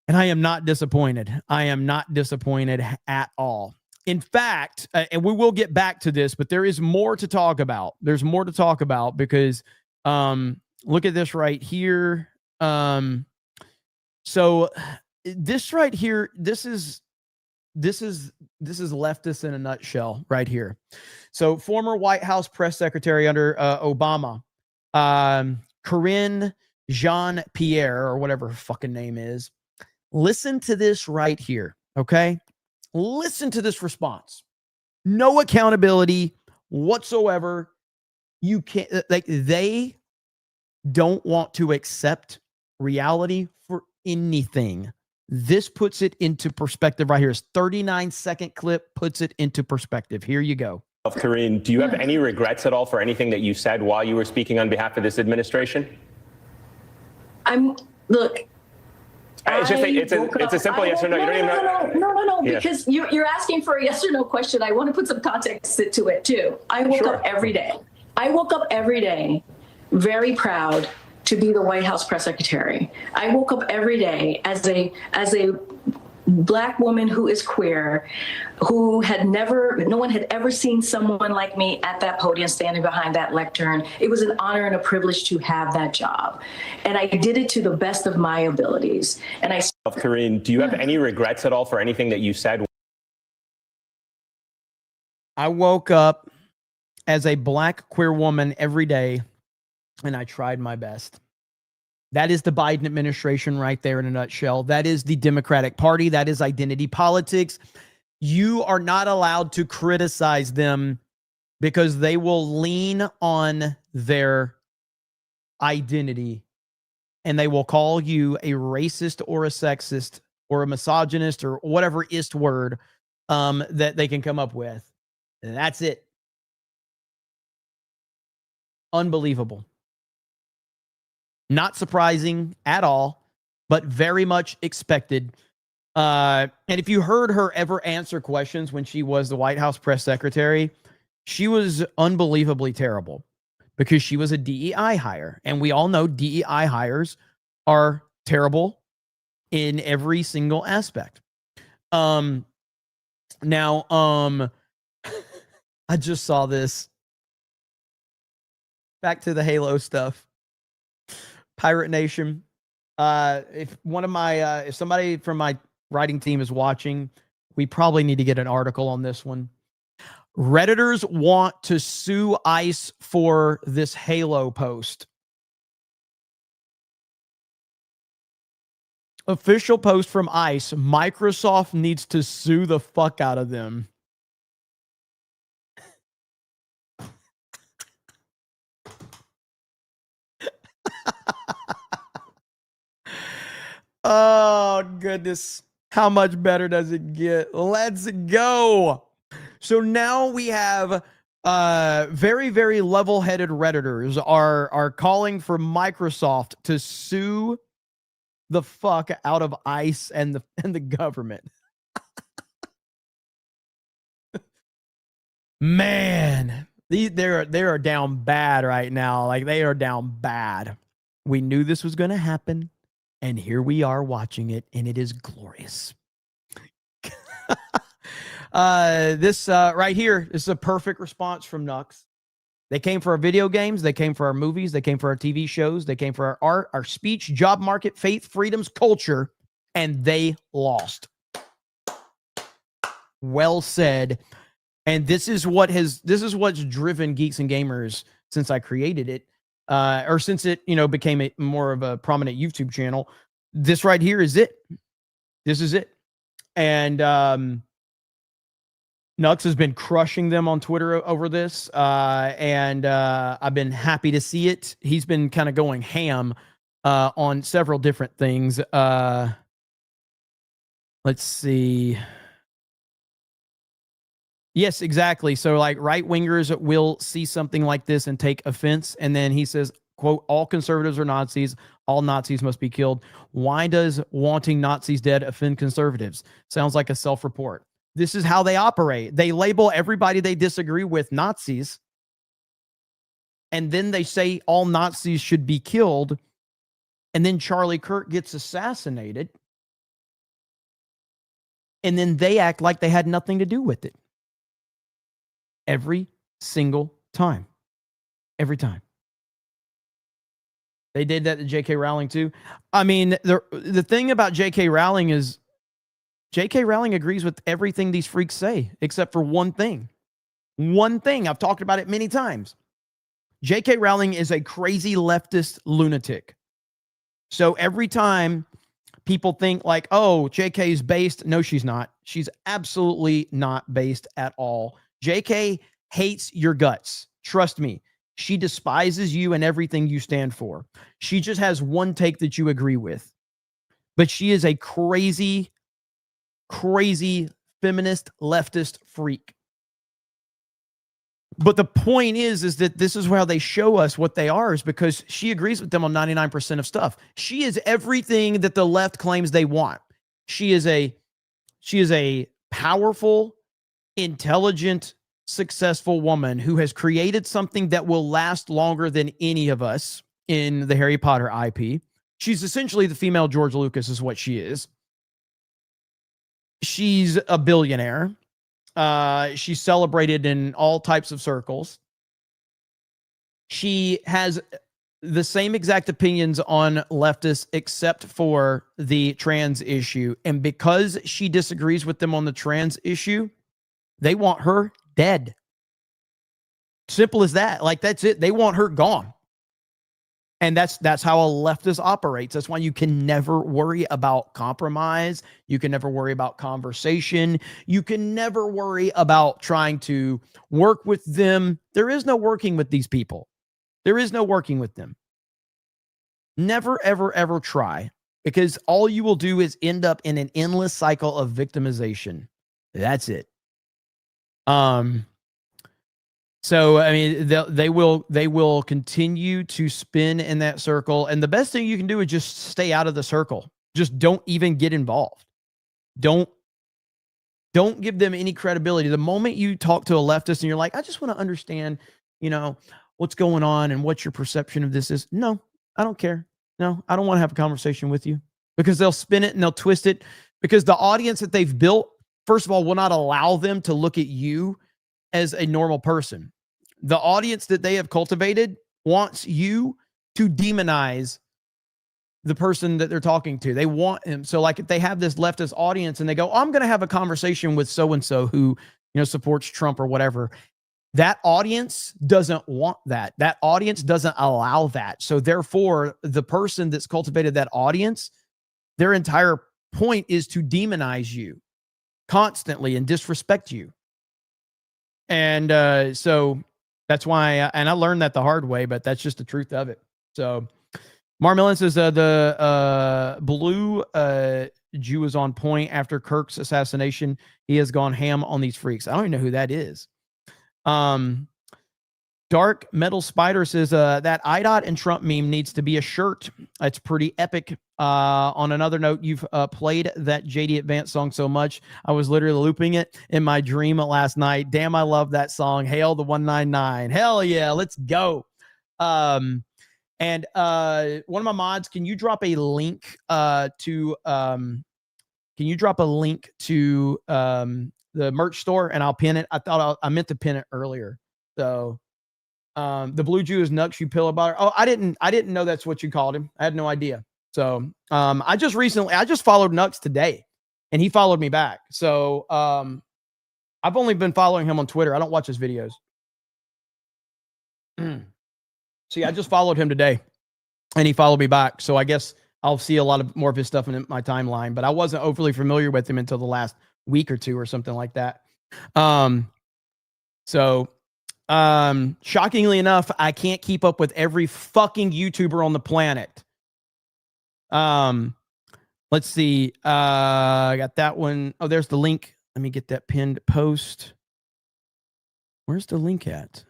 And I am not disappointed. I am not disappointed at all. In fact, and we will get back to this, but there is more to talk about. There's more to talk about because look at this right here. So this right here, this is leftist in a nutshell right here. So former White House press secretary under Obama, Karine Jean-Pierre, or whatever her fucking name is. Listen to this right here. Okay. Listen to this response. No accountability whatsoever. You can't, like, they don't want to accept reality for anything. This puts it into perspective right here. This 39-second clip puts it into perspective. Here you go. Karine, do you have any regrets at all for anything that you said while you were speaking on behalf of this administration? Look. It's just it's a simple yes or no. You don't even know. No, because you're asking for a yes or no question. I want to put some context to it too. I woke up every day. I woke up every day very proud to be the White House press secretary. I woke up every day as a Black woman who is queer, who no one had ever seen someone like me at that podium standing behind that lectern. It was an honor and a privilege to have that job. And I did it to the best of my abilities. And Karine, do you have any regrets at all for anything that you said? I woke up as a Black queer woman every day, and I tried my best. That is the Biden administration right there in a nutshell. That is the Democratic Party. That is identity politics. You are not allowed to criticize them because they will lean on their identity and they will call you a racist or a sexist or a misogynist or whatever ist word that they can come up with. And that's it. Unbelievable. Not surprising at all, but very much expected. And if you heard her ever answer questions when she was the White House press secretary, she was unbelievably terrible because she was a DEI hire. And we all know DEI hires are terrible in every single aspect. I just saw this. Back to the Halo stuff. Pirate Nation. If somebody from my writing team is watching, we probably need to get an article on this one. Redditors want to sue ICE for this Halo post. Official post from ICE. Microsoft needs to sue the fuck out of them. Oh, goodness. How much better does it get? Let's go. So now we have very, very level-headed Redditors are calling for Microsoft to sue the fuck out of ICE and the government. Man, they are down bad right now. Like, they are down bad. We knew this was going to happen. And here we are watching it, and it is glorious. This right here is a perfect response from Nux. They came for our video games. They came for our movies. They came for our TV shows. They came for our art, our speech, job market, faith, freedoms, culture, and they lost. Well said. And this is what's driven Geeks and Gamers since I created it. Or since it, became more of a prominent YouTube channel. This right here is it. This is it. And Nux has been crushing them on Twitter over this. And I've been happy to see it. He's been kind of going ham on several different things. Let's see. Yes, exactly. So like right-wingers will see something like this and take offense. And then he says, quote, all conservatives are Nazis. All Nazis must be killed. Why does wanting Nazis dead offend conservatives? Sounds like a self-report. This is how they operate. They label everybody they disagree with Nazis. And then they say all Nazis should be killed. And then Charlie Kirk gets assassinated. And then they act like they had nothing to do with it. Every single time. Every time. They did that to J.K. Rowling too. I mean, the thing about J.K. Rowling is J.K. Rowling agrees with everything these freaks say, except for one thing. One thing. I've talked about it many times. J.K. Rowling is a crazy leftist lunatic. So every time people think like, oh, J.K. is based. No, she's not. She's absolutely not based at all. JK hates your guts. Trust me. She despises you and everything you stand for. She just has one take that you agree with. but she is a crazy, crazy feminist leftist freak. But the point is that this is how they show us what they are, is because she agrees with them on 99% of stuff. She is everything that the left claims they want. She is a powerful, intelligent, successful woman who has created something that will last longer than any of us in the Harry Potter IP. She's essentially the female George Lucas is what she is. She's a billionaire. She's celebrated in all types of circles. She has the same exact opinions on leftists except for the trans issue. And because she disagrees with them on the trans issue, they want her dead. Simple as that. Like, that's it. They want her gone. And that's how a leftist operates. That's why you can never worry about compromise. You can never worry about conversation. You can never worry about trying to work with them. There is no working with these people. There is no working with them. Never, ever, ever try, because all you will do is end up in an endless cycle of victimization. That's it. So, I mean, they will continue to spin in that circle. And the best thing you can do is just stay out of the circle. Just don't even get involved. Don't give them any credibility. The moment you talk to a leftist and you're like, I just want to understand, what's going on and what your perception of this is. No, I don't care. No, I don't want to have a conversation with you, because they'll spin it and they'll twist it, because the audience that they've built, first of all, will not allow them to look at you as a normal person. The audience that they have cultivated wants you to demonize the person that they're talking to. They want him. So like if they have this leftist audience and they go, I'm going to have a conversation with so-and-so who, supports Trump or whatever. That audience doesn't want that. That audience doesn't allow that. So therefore, the person that's cultivated that audience, their entire point is to demonize you constantly and disrespect you. And so that's why, and I learned that the hard way, but that's just the truth of it. So Marmillon says the blue Jew is on point after Kirk's assassination. He has gone ham on these freaks. I don't even know who that is. Dark Metal Spider says that IDOT and Trump meme needs to be a shirt. It's pretty epic. On another note, you've played that JD Advance song so much, I was literally looping it in my dream last night. Damn, I love that song. Hail the 199. Hell yeah, let's go. And one of my mods, can you drop a link to the merch store, and I'll pin it. I meant to pin it earlier. So the Blue Jew is Nux, you pillow butter. Oh, I didn't know that's what you called him. I had no idea. So I just followed Nux today, and he followed me back. So I've only been following him on Twitter. I don't watch his videos. See, I just followed him today, and he followed me back. So I guess I'll see a lot more of his stuff in my timeline, but I wasn't overly familiar with him until the last week or two or something like that. Shockingly enough, I can't keep up with every fucking YouTuber on the planet. Let's see. I got that one. Oh, there's the link. Let me get that pinned post. Where's the link at?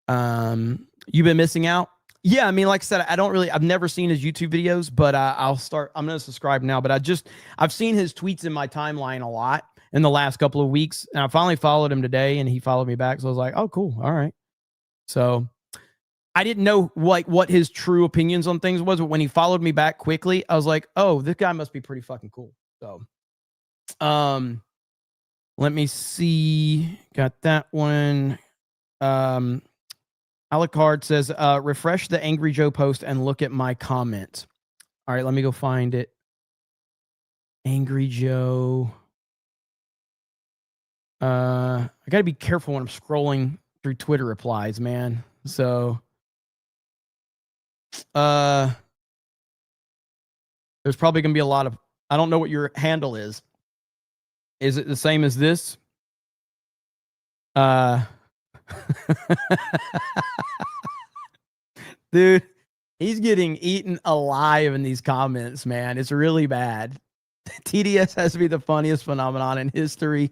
You've been missing out? Yeah, I mean, like I said, I've never seen his YouTube videos, but I'm going to subscribe now, but I've seen his tweets in my timeline a lot in the last couple of weeks, and I finally followed him today, and he followed me back, so I was like, oh, cool, all right. So I didn't know what his true opinions on things was, but when he followed me back quickly, I was like, oh, this guy must be pretty fucking cool. So, let me see. Got that one. Alucard says, refresh the Angry Joe post and look at my comment. All right, let me go find it. Angry Joe. I got to be careful when I'm scrolling through Twitter replies, man. So, there's probably going to be a lot of, I don't know what your handle is. Is it the same as this? Dude, He's getting eaten alive in these comments, man. It's really bad. TDS has to be the funniest phenomenon in history.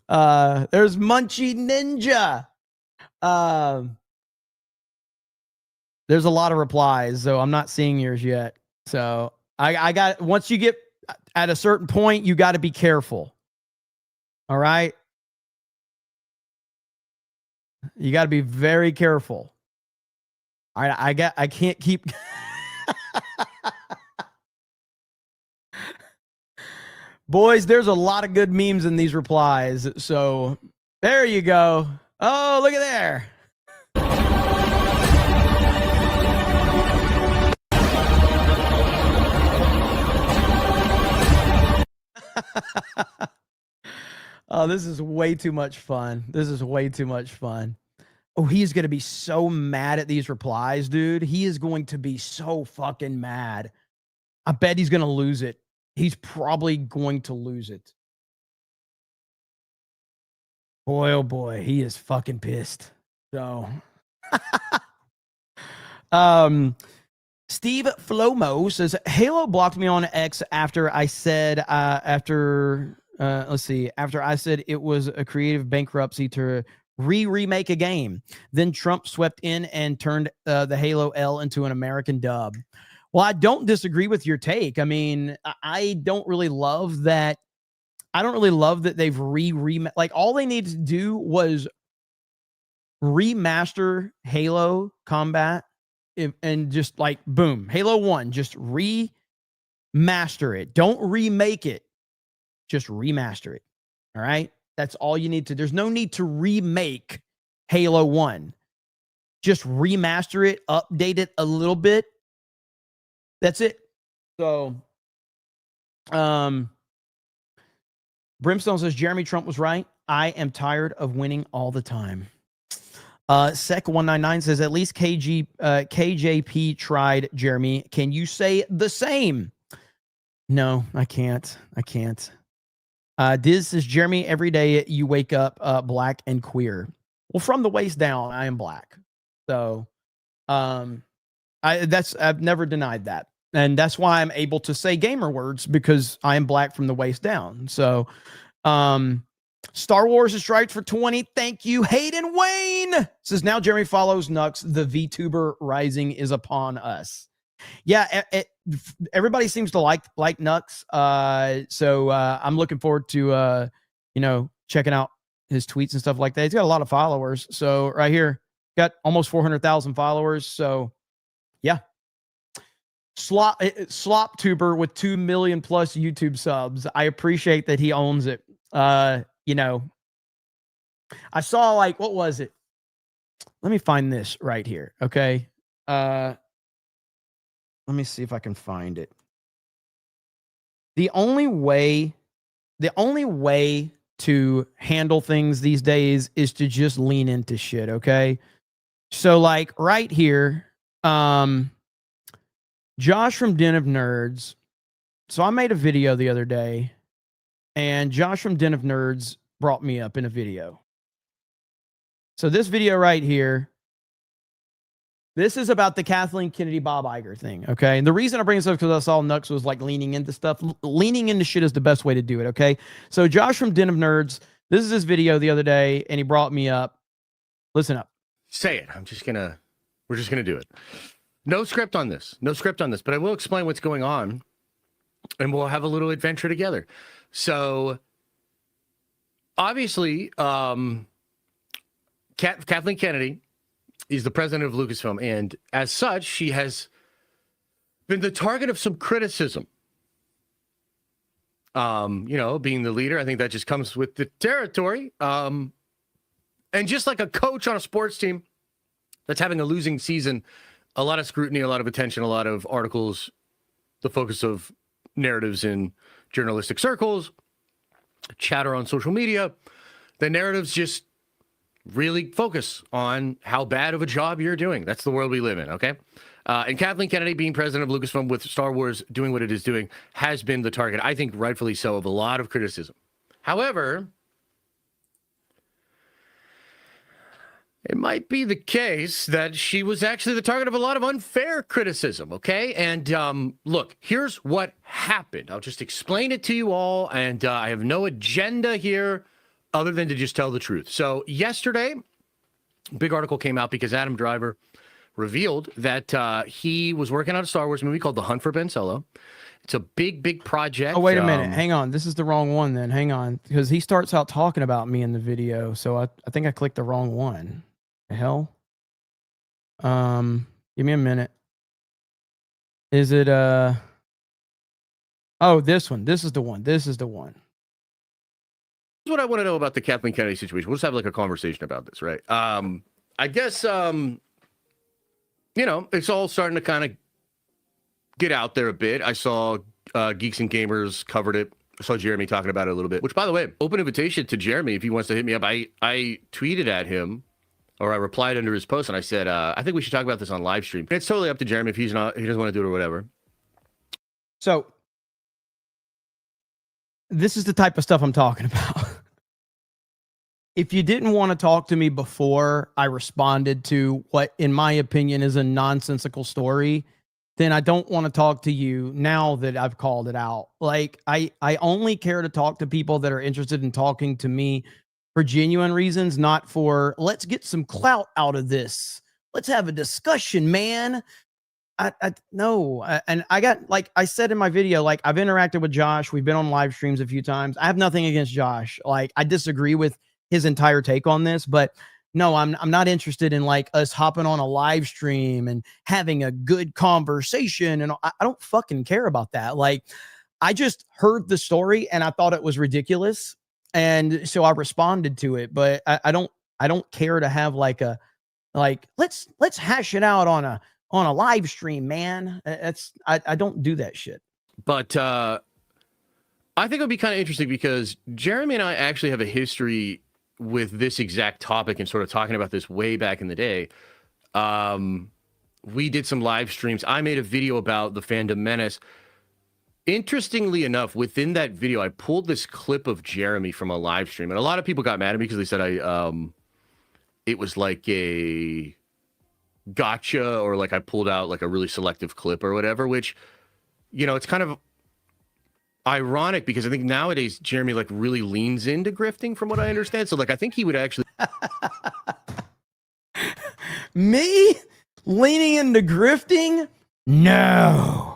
There's Munchie Ninja. There's a lot of replies, so I'm not seeing yours yet. So I got, once you get at a certain point, you got to be careful. All right. You got to be very careful. All right. I can't keep. Boys, there's a lot of good memes in these replies. So there you go. Oh, look at there. Oh, this is way too much fun. This is way too much fun. Oh, he's going to be so mad at these replies, dude. He is going to be so fucking mad. I bet he's going to lose it. He's probably going to lose it. Boy, oh boy, he is fucking pissed. So, Steve Flomo says, Halo blocked me on X after I said, after I said it was a creative bankruptcy to remake a game. Then Trump swept in and turned the Halo L into an American dub. Well, I don't disagree with your take. I mean, I don't really love that. I don't really love that they've like all they needed to do was remaster Halo Combat and just like boom, Halo 1, just remaster it. Don't remake it. Just remaster it. All right? That's all you need to. There's no need to remake Halo 1. Just remaster it, update it a little bit. That's it. So, Brimstone says Jeremy Trump was right. I am tired of winning all the time. Sec199 says at least KJP tried, Jeremy. Can you say the same? No, I can't. Diz says, Jeremy, every day you wake up black and queer. Well, from the waist down, I am black. So I've never denied that. And that's why I'm able to say gamer words, because I am black from the waist down. So Star Wars is striped for 20. Thank you. Hayden Wayne says, now Jeremy follows Nux. The VTuber rising is upon us. Yeah, everybody seems to like Nux. So I'm looking forward to checking out his tweets and stuff like that. He's got a lot of followers. So right here, got almost 400,000 followers. So yeah. Slop tuber with 2 million plus YouTube subs. I appreciate that he owns it. I saw like, what was it? Let me find this right here. Okay. Let me see if I can find it. The only way to handle things these days is to just lean into shit. Okay. So like right here, Josh from Den of Nerds. So I made a video the other day, and Josh from Den of Nerds brought me up in a video. So this video right here, this is about the Kathleen Kennedy Bob Iger thing, okay? And the reason I bring this up is because I saw Nux was like leaning into stuff. Leaning into shit is the best way to do it, okay? So Josh from Den of Nerds, this is his video the other day, and he brought me up. Listen up. Say it. We're just gonna do it. No script on this, but I will explain what's going on, and we'll have a little adventure together. So, obviously, Kathleen Kennedy is the president of Lucasfilm, and as such, she has been the target of some criticism. Being the leader, I think that just comes with the territory. And just like a coach on a sports team that's having a losing season, a lot of scrutiny, a lot of attention, a lot of articles, the focus of narratives in journalistic circles, chatter on social media. The narratives just really focus on how bad of a job you're doing. That's the world we live in, okay? And Kathleen Kennedy, being president of Lucasfilm with Star Wars doing what it is doing, has been the target, I think rightfully so, of a lot of criticism. However, it might be the case that she was actually the target of a lot of unfair criticism, okay? And look, here's what happened. I'll just explain it to you all, and I have no agenda here other than to just tell the truth. So yesterday, a big article came out because Adam Driver revealed that he was working on a Star Wars movie called The Hunt for Ben Solo. It's a big, big project. Oh, wait a minute. Hang on. This is the wrong one then. Hang on. Because he starts out talking about me in the video. So I think I clicked the wrong one. The hell? Give me a minute. Is it oh, this one. This is the one. This is the one. This is what I want to know about the Kathleen Kennedy situation. We'll just have like a conversation about this, right? I guess you know, it's all starting to kind of get out there a bit. I saw Geeks and Gamers covered it. I saw Jeremy talking about it a little bit, which, by the way, open invitation to Jeremy if he wants to hit me up. I tweeted at him, or I replied under his post, and I said, I think we should talk about this on live stream. It's totally up to Jeremy if he doesn't want to do it or whatever. So this is the type of stuff I'm talking about. If you didn't want to talk to me before I responded to what, in my opinion, is a nonsensical story, then I don't want to talk to you now that I've called it out. Like, I only care to talk to people that are interested in talking to me for genuine reasons, not for, let's get some clout out of this. Let's have a discussion, man. No. And I got, like I said in my video, like, I've interacted with Josh. We've been on live streams a few times. I have nothing against Josh. Like, I disagree with his entire take on this, but no, I'm not interested in like us hopping on a live stream and having a good conversation. And I don't fucking care about that. Like, I just heard the story and I thought it was ridiculous. And so I responded to it, but I don't care to have like a, like, let's hash it out on a live stream, man. I don't do that shit. But I think it would be kind of interesting because Jeremy and I actually have a history with this exact topic and sort of talking about this way back in the day. We did some live streams. I made a video about the Fandom Menace. Interestingly enough, within that video, I pulled this clip of Jeremy from a live stream, and a lot of people got mad at me because they said it was like a gotcha, or like I pulled out like a really selective clip or whatever, which, you know, it's kind of ironic because I think nowadays Jeremy like really leans into grifting from what I understand. So like I think he would actually me leaning into grifting? No.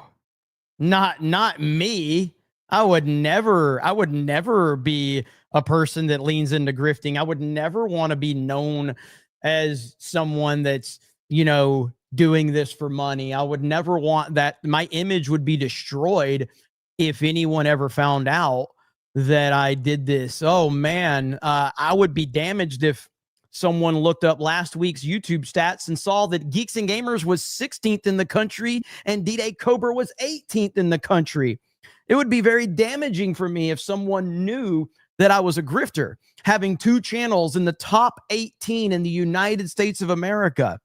Not me. I would never be a person that leans into grifting. I would never want to be known as someone that's, you know, doing this for money. I would never want that. My image would be destroyed if anyone ever found out that I did this. Oh man, I would be damaged if someone looked up last week's YouTube stats and saw that Geeks and Gamers was 16th in the country and D-Day Cobra was 18th in the country. It would be very damaging for me if someone knew that I was a grifter, having 2 channels in the top 18 in the United States of America.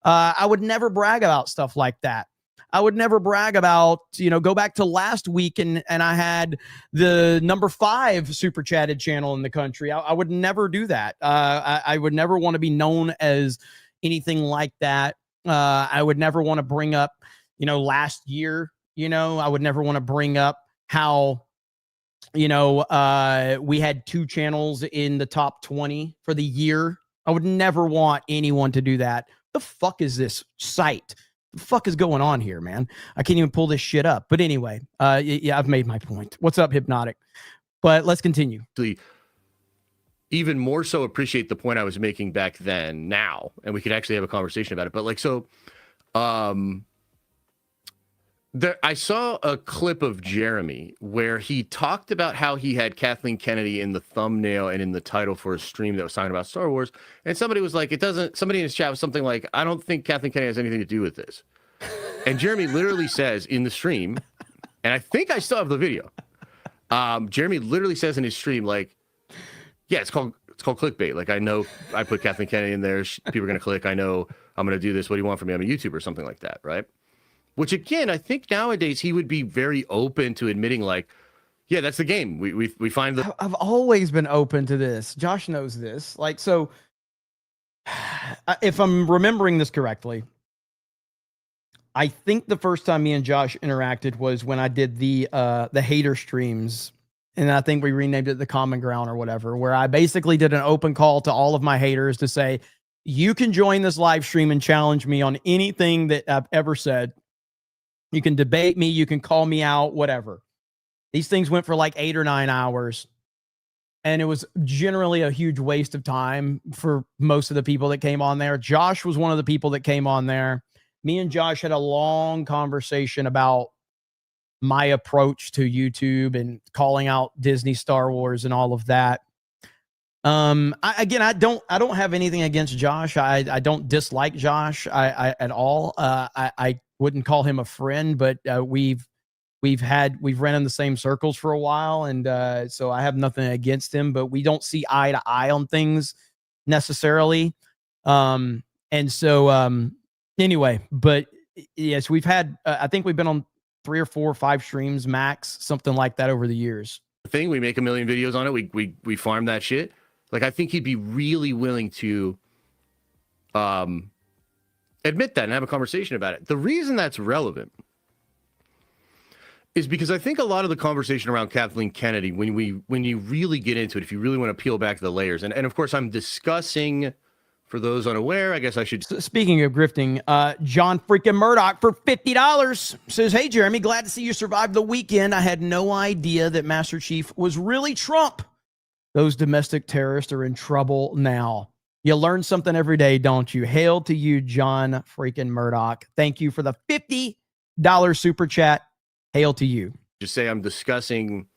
I would never brag about stuff like that. I would never brag about, you know, go back to last week and I had the number 5 super chatted channel in the country. I would never do that. I would never want to be known as anything like that. I would never want to bring up, you know, last year, you know, I would never want to bring up how, you know, we had 2 channels in the top 20 for the year. I would never want anyone to do that. The fuck is this site? The fuck is going on here, man? I can't even pull this shit up. But anyway, yeah, I've made my point. What's up, Hypnotic? But let's continue. Even more so appreciate the point I was making back then now, and we could actually have a conversation about it. But like, so I saw a clip of Jeremy where he talked about how he had Kathleen Kennedy in the thumbnail and in the title for a stream that was talking about Star Wars. And somebody was like, somebody in his chat was something like, I don't think Kathleen Kennedy has anything to do with this. And Jeremy literally says in the stream, and I think I still have the video. Jeremy literally says in his stream, like, yeah, it's called clickbait. Like, I know I put Kathleen Kennedy in there. People are going to click. I know I'm going to do this. What do you want from me? I'm a YouTuber or something like that. Right. Which, again, I think nowadays he would be very open to admitting, like, yeah, that's the game. We find the. I've always been open to this. Josh knows this. Like, so if I'm remembering this correctly, I think the first time me and Josh interacted was when I did the hater streams, and I think we renamed it the Common Ground or whatever, where I basically did an open call to all of my haters to say, you can join this live stream and challenge me on anything that I've ever said. You can debate me, you can call me out, whatever. These things went for like 8 or 9 hours. And it was generally a huge waste of time for most of the people that came on there. Josh was one of the people that came on there. Me and Josh had a long conversation about my approach to YouTube and calling out Disney, Star Wars, and all of that. I don't have anything against Josh. I don't dislike Josh at all. I wouldn't call him a friend, but we've ran in the same circles for a while, and so I have nothing against him, but we don't see eye to eye on things necessarily. Anyway, but yes, we've had I think we've been on 3 or 4 or 5 streams max, something like that over the years. Thing we make a million videos on it. We farm that shit. Like, I think he'd be really willing to admit that and have a conversation about it. The reason that's relevant is because I think a lot of the conversation around Kathleen Kennedy, when you really get into it, if you really want to peel back the layers, and of course I'm discussing, for those unaware, I guess I should. Speaking of grifting, John freaking Murdoch for $50 says, "Hey Jeremy, glad to see you survived the weekend. I had no idea that Master Chief was really Trump. Those domestic terrorists are in trouble now. You learn something every day, don't you? Hail to you, John freaking Murdoch. Thank you for the $50 super chat. Hail to you." Just say I'm discussing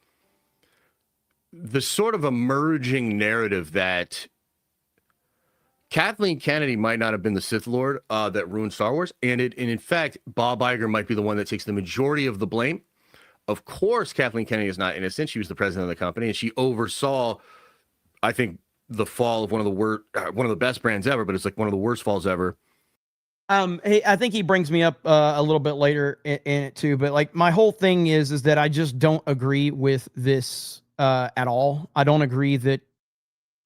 the sort of emerging narrative that Kathleen Kennedy might not have been the Sith Lord that ruined Star Wars, and in fact, Bob Iger might be the one that takes the majority of the blame. Of course, Kathleen Kennedy is not innocent. She was the president of the company, and she oversaw, I think, the fall of one of the best brands ever, but it's like one of the worst falls ever. Hey, I think he brings me up a little bit later in it too, but like my whole thing is that I just don't agree with this at all. I don't agree that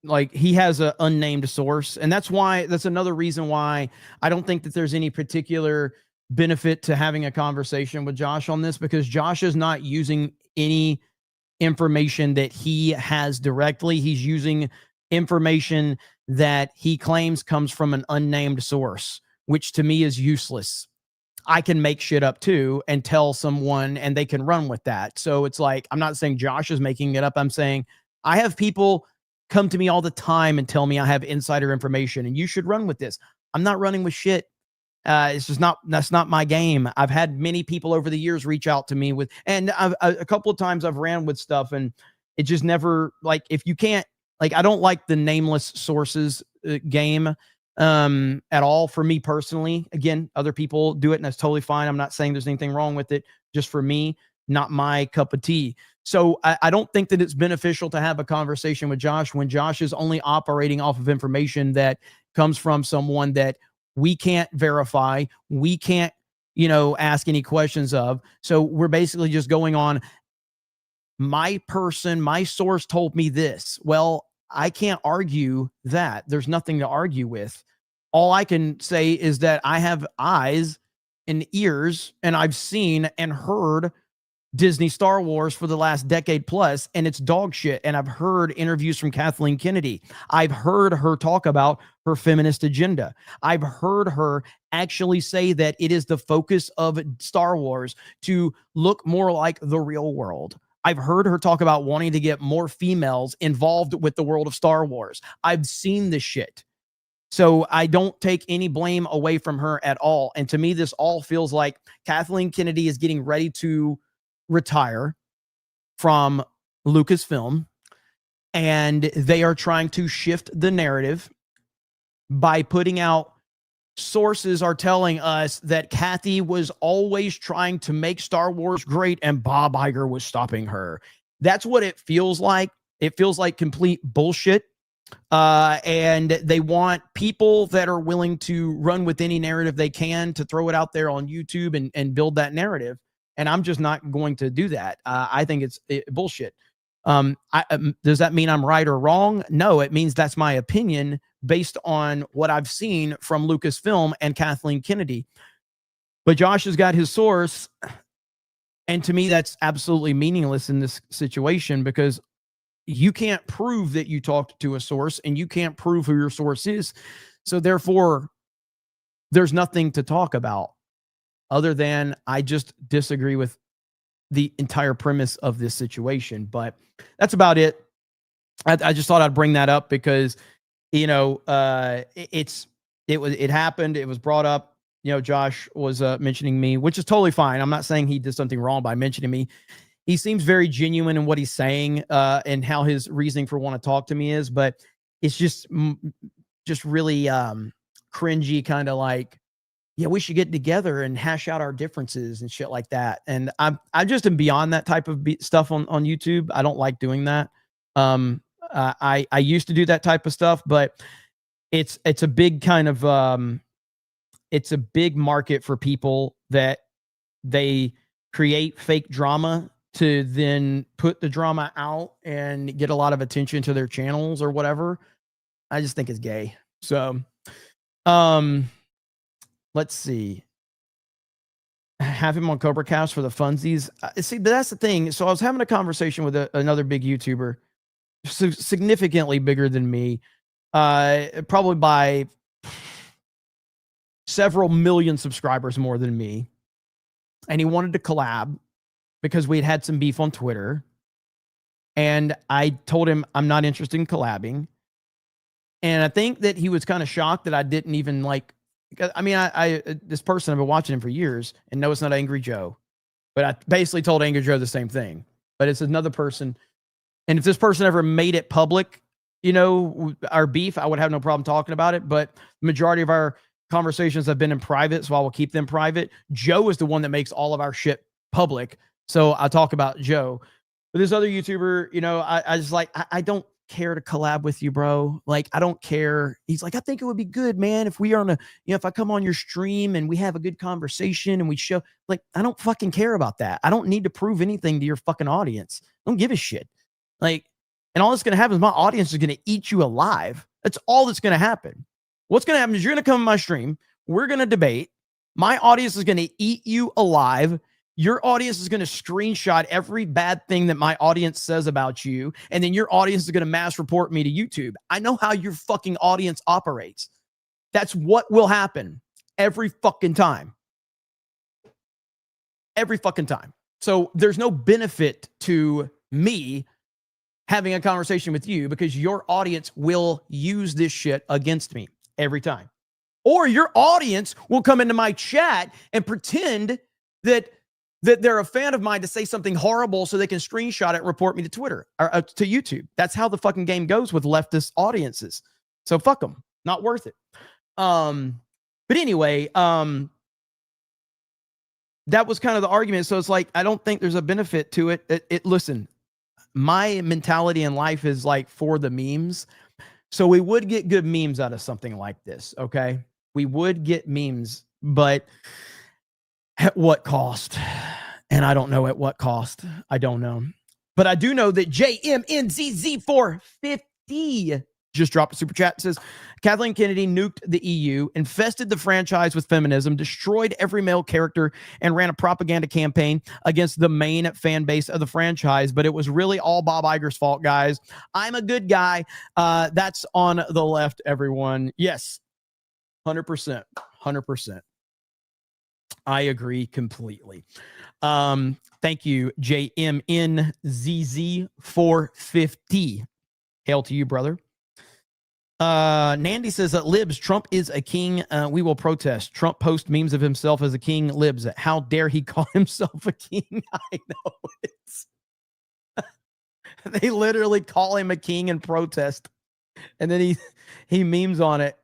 like he has an unnamed source, and that's another reason why I don't think that there's any particular benefit to having a conversation with Josh on this, because Josh is not using any information that he has directly. He's using information that he claims comes from an unnamed source, which to me is useless. I can make shit up too and tell someone and they can run with that. So it's like, I'm not saying Josh is making it up. I'm saying I have people come to me all the time and tell me I have insider information and you should run with this. I'm not running with shit. That's not my game. I've had many people over the years reach out to me with, and a couple of times I've ran with stuff and it just never, like, if you can't, like, I don't like the nameless sources game at all for me personally. Again, other people do it and that's totally fine. I'm not saying there's anything wrong with it. Just for me, not my cup of tea. So I don't think that it's beneficial to have a conversation with Josh when Josh is only operating off of information that comes from someone that we can't verify. We can't, ask any questions of. So we're basically just going on my source told me this. Well, I can't argue that. There's nothing to argue with. All I can say is that I have eyes and ears and I've seen and heard Disney Star Wars for the last decade plus, and it's dog shit. And I've heard interviews from Kathleen Kennedy. I've heard her talk about her feminist agenda. I've heard her actually say that it is the focus of Star Wars to look more like the real world. I've heard her talk about wanting to get more females involved with the world of Star Wars. I've seen this shit. So I don't take any blame away from her at all. And to me, this all feels like Kathleen Kennedy is getting ready to retire from Lucasfilm, and they are trying to shift the narrative by putting out sources are telling us that Kathy was always trying to make Star Wars great and Bob Iger was stopping her. That's what it feels like. It feels like complete bullshit. And they want people that are willing to run with any narrative they can to throw it out there on YouTube and build that narrative. And I'm just not going to do that. I think it's bullshit. Does that mean I'm right or wrong? No, it means that's my opinion based on what I've seen from Lucasfilm and Kathleen Kennedy. But Josh has got his source, and to me, that's absolutely meaningless in this situation because you can't prove that you talked to a source, and you can't prove who your source is. So therefore, there's nothing to talk about other than I just disagree with the entire premise of this situation. But that's about it. I just thought I'd bring that up because, you know, it happened. It was brought up. You know, Josh was mentioning me, which is totally fine. I'm not saying he did something wrong by mentioning me. He seems very genuine in what he's saying and how his reasoning for want to talk to me is, but it's just really cringy, kind of like, yeah, we should get together and hash out our differences and shit like that. And I just am beyond that type of stuff on YouTube. I don't like doing that. I used to do that type of stuff, but it's a big kind of it's a big market for people that they create fake drama to then put the drama out and get a lot of attention to their channels or whatever. I just think it's gay. So, let's see. Have him on CobraCast for the funsies. See, but that's the thing. So I was having a conversation with another big YouTuber, significantly bigger than me, probably by several million subscribers more than me. And he wanted to collab because we had some beef on Twitter. And I told him I'm not interested in collabing. And I think that he was kind of shocked that I didn't even like, I mean, this person, I've been watching him for years, and no, it's not Angry Joe. But I basically told Angry Joe the same thing. But it's another person. And if this person ever made it public, you know, our beef, I would have no problem talking about it. But the majority of our conversations have been in private, so I will keep them private. Joe is the one that makes all of our shit public. So I talk about Joe. But this other YouTuber, you know, I just like, I don't care to collab with you, bro. Like, I don't care. He's like, I think it would be good, man, if we are on a, you know, if I come on your stream and we have a good conversation and we show, like, I don't fucking care about that. I don't need to prove anything to your fucking audience. I don't give a shit. Like, and all that's going to happen is my audience is going to eat you alive. That's all that's going to happen. What's going to happen is you're going to come on my stream. We're going to debate. My audience is going to eat you alive. Your audience is going to screenshot every bad thing that my audience says about you. And then your audience is going to mass report me to YouTube. I know how your fucking audience operates. That's what will happen every fucking time. Every fucking time. So there's no benefit to me having a conversation with you because your audience will use this shit against me every time. Or your audience will come into my chat and pretend that they're a fan of mine to say something horrible so they can screenshot it and report me to Twitter or to YouTube. That's how the fucking game goes with leftist audiences. So fuck them. Not worth it. But anyway, that was kind of the argument. So it's like, I don't think there's a benefit to it. Listen, my mentality in life is like for the memes. So we would get good memes out of something like this. Okay. We would get memes, but at what cost? And I don't know at what cost. I don't know. But I do know that JMNZZ450 just dropped a super chat. It says, Kathleen Kennedy nuked the EU, infested the franchise with feminism, destroyed every male character, and ran a propaganda campaign against the main fan base of the franchise. But it was really all Bob Iger's fault, guys. I'm a good guy. That's on the left, everyone. Yes, 100%. 100%. I agree completely. Thank you, JMNZZ450. Hail to you, brother. Nandy says that Libs, Trump is a king. We will protest. Trump post memes of himself as a king. Libs, how dare he call himself a king? I know it's. They literally call him a king and protest, and then he memes on it.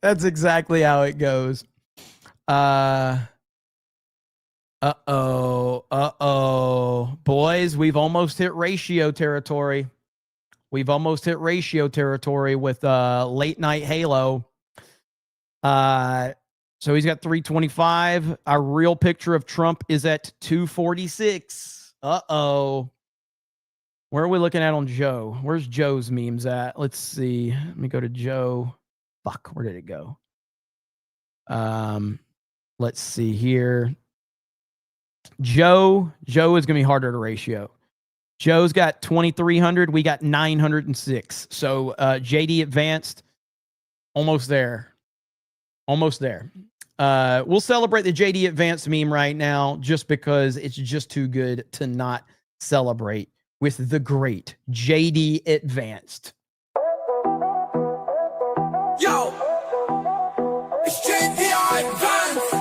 That's exactly how it goes. Boys, we've almost hit ratio territory. We've almost hit ratio territory with late night Halo. So he's got 325. Our real picture of Trump is at 246. Uh-oh. Where are we looking at on Joe? Where's Joe's memes at? Let's see. Let me go to Joe. Fuck, where did it go? Let's see here. Joe is going to be harder to ratio. Joe's got 2,300. We got 906. So JD advanced. Almost there. Almost there. We'll celebrate the JD advanced meme right now just because it's just too good to not celebrate with the great JD advanced. Yo, it's JD advanced.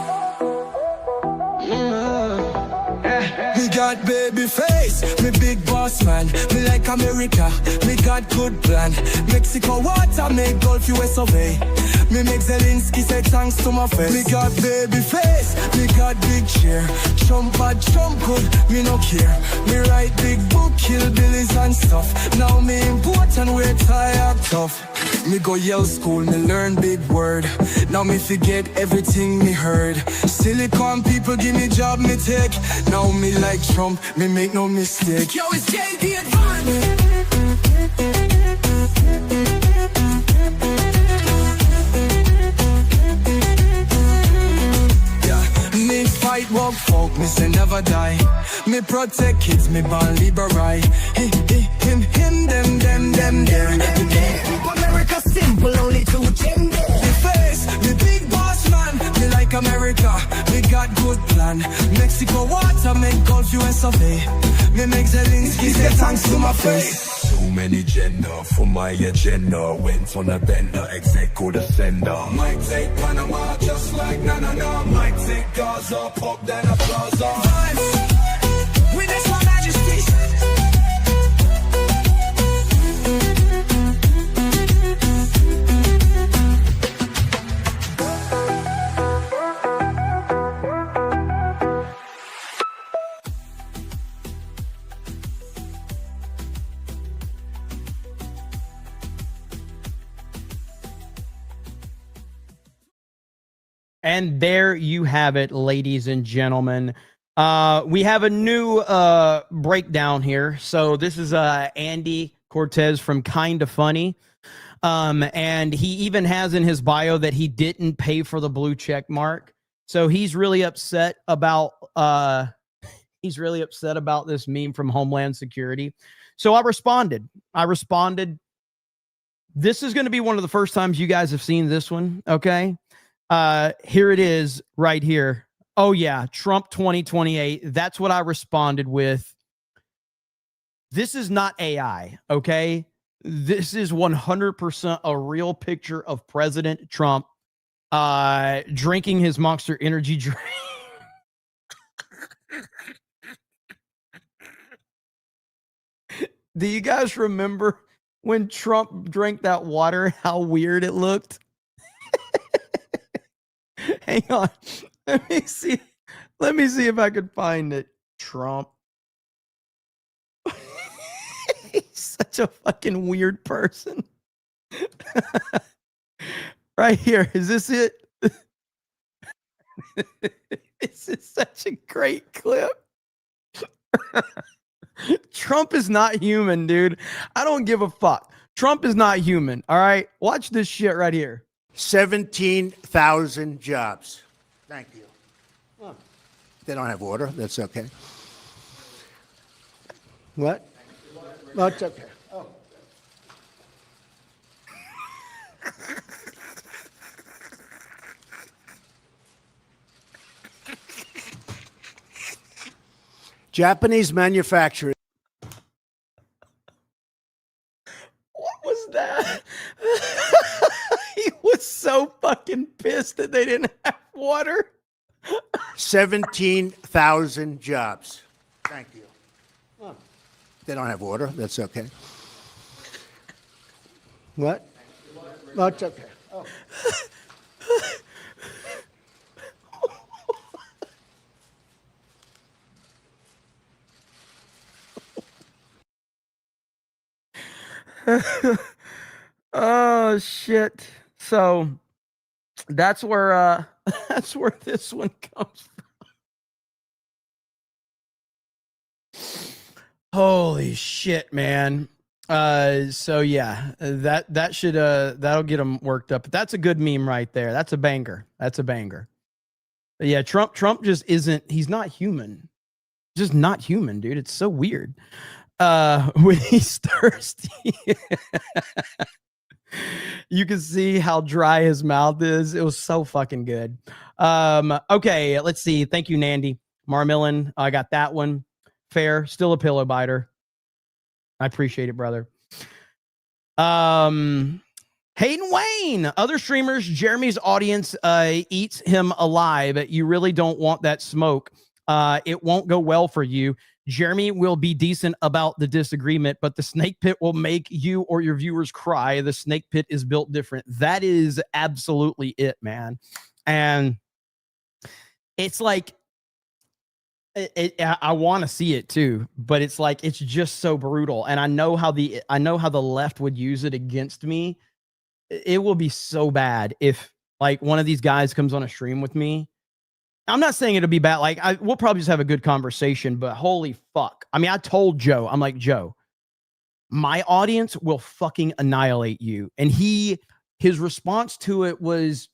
Me got baby face, me big boss man. Me like America, me got good plan. Mexico water, make Gulf US survey. Me make Zelensky say thanks to my face. Me got baby face, me got big chair. Trump bad, Trump good, me no care. Me write big book, kill billies and stuff. Now me important, we're tired tough. Me go Yale school, me learn big word. Now me forget everything me heard. Silicon people give me job, me take. Now me like Trump, me make no mistake. Yo, it's JD Advance. Me fight walk folk, me say never die. Me protect kids, me born liberal. Him, them. America simple, only two gender. Me face, me big boss man. Me like America, me got good plan. Mexico water, make Gulf US survey. Me make Zelensky say thanks to my face. Too many gender for my agenda. Went on a bender, execo the sender. Might take Panama just like na. Might take Gaza, pop then a plaza. We this one majesty. And there you have it, ladies and gentlemen. We have a new breakdown here. So this is Andy Cortez from Kinda Funny. And he even has in his bio that he didn't pay for the blue check mark. So he's really upset about this meme from Homeland Security. So I responded. This is going to be one of the first times you guys have seen this one, okay? Here it is right here. Oh yeah, Trump 2028. That's what I responded with. This is not AI, okay? This is 100% a real picture of President Trump drinking his Monster Energy drink. Do you guys remember when Trump drank that water, how weird it looked? Hang on. Let me see if I could find it. Trump. He's such a fucking weird person. Right here. Is this it? This is such a great clip. Trump is not human, dude. I don't give a fuck. Trump is not human. All right. Watch this shit right here. 17,000 jobs. Thank you. Oh, they don't have water. That's okay. What? No, it's okay. Oh. Japanese manufacturers. What was that? He was so fucking pissed that they didn't have water. 17,000 jobs. Thank you. Oh. They don't have water. That's okay. What? No, it's okay. Oh. Oh shit. So That's where that's where this one comes from. Holy shit, man. So yeah, that should that'll get them worked up. But that's a good meme right there. That's a banger. That's a banger. But yeah, Trump just isn't, he's not human. Just not human, dude. It's so weird. When he's thirsty. You can see how dry his mouth is. It was so fucking good. Okay, let's see. Thank you, Nandy. Marmillin, I got that one. Fair, still a pillow biter. I appreciate it, brother. Hayden Wayne, other streamers, Jeremy's audience eats him alive. You really don't want that smoke. It won't go well for you. Jeremy will be decent about the disagreement, but the snake pit will make you or your viewers cry. The snake pit is built different. That is absolutely it, man. And it's like, I want to see it too, but it's like, it's just so brutal. And I know how the left would use it against me. It will be so bad if like one of these guys comes on a stream with me. I'm not saying it'll be bad. Like we'll probably just have a good conversation, but holy fuck. I mean, I told Joe, I'm like, Joe, my audience will fucking annihilate you. And his response to it was,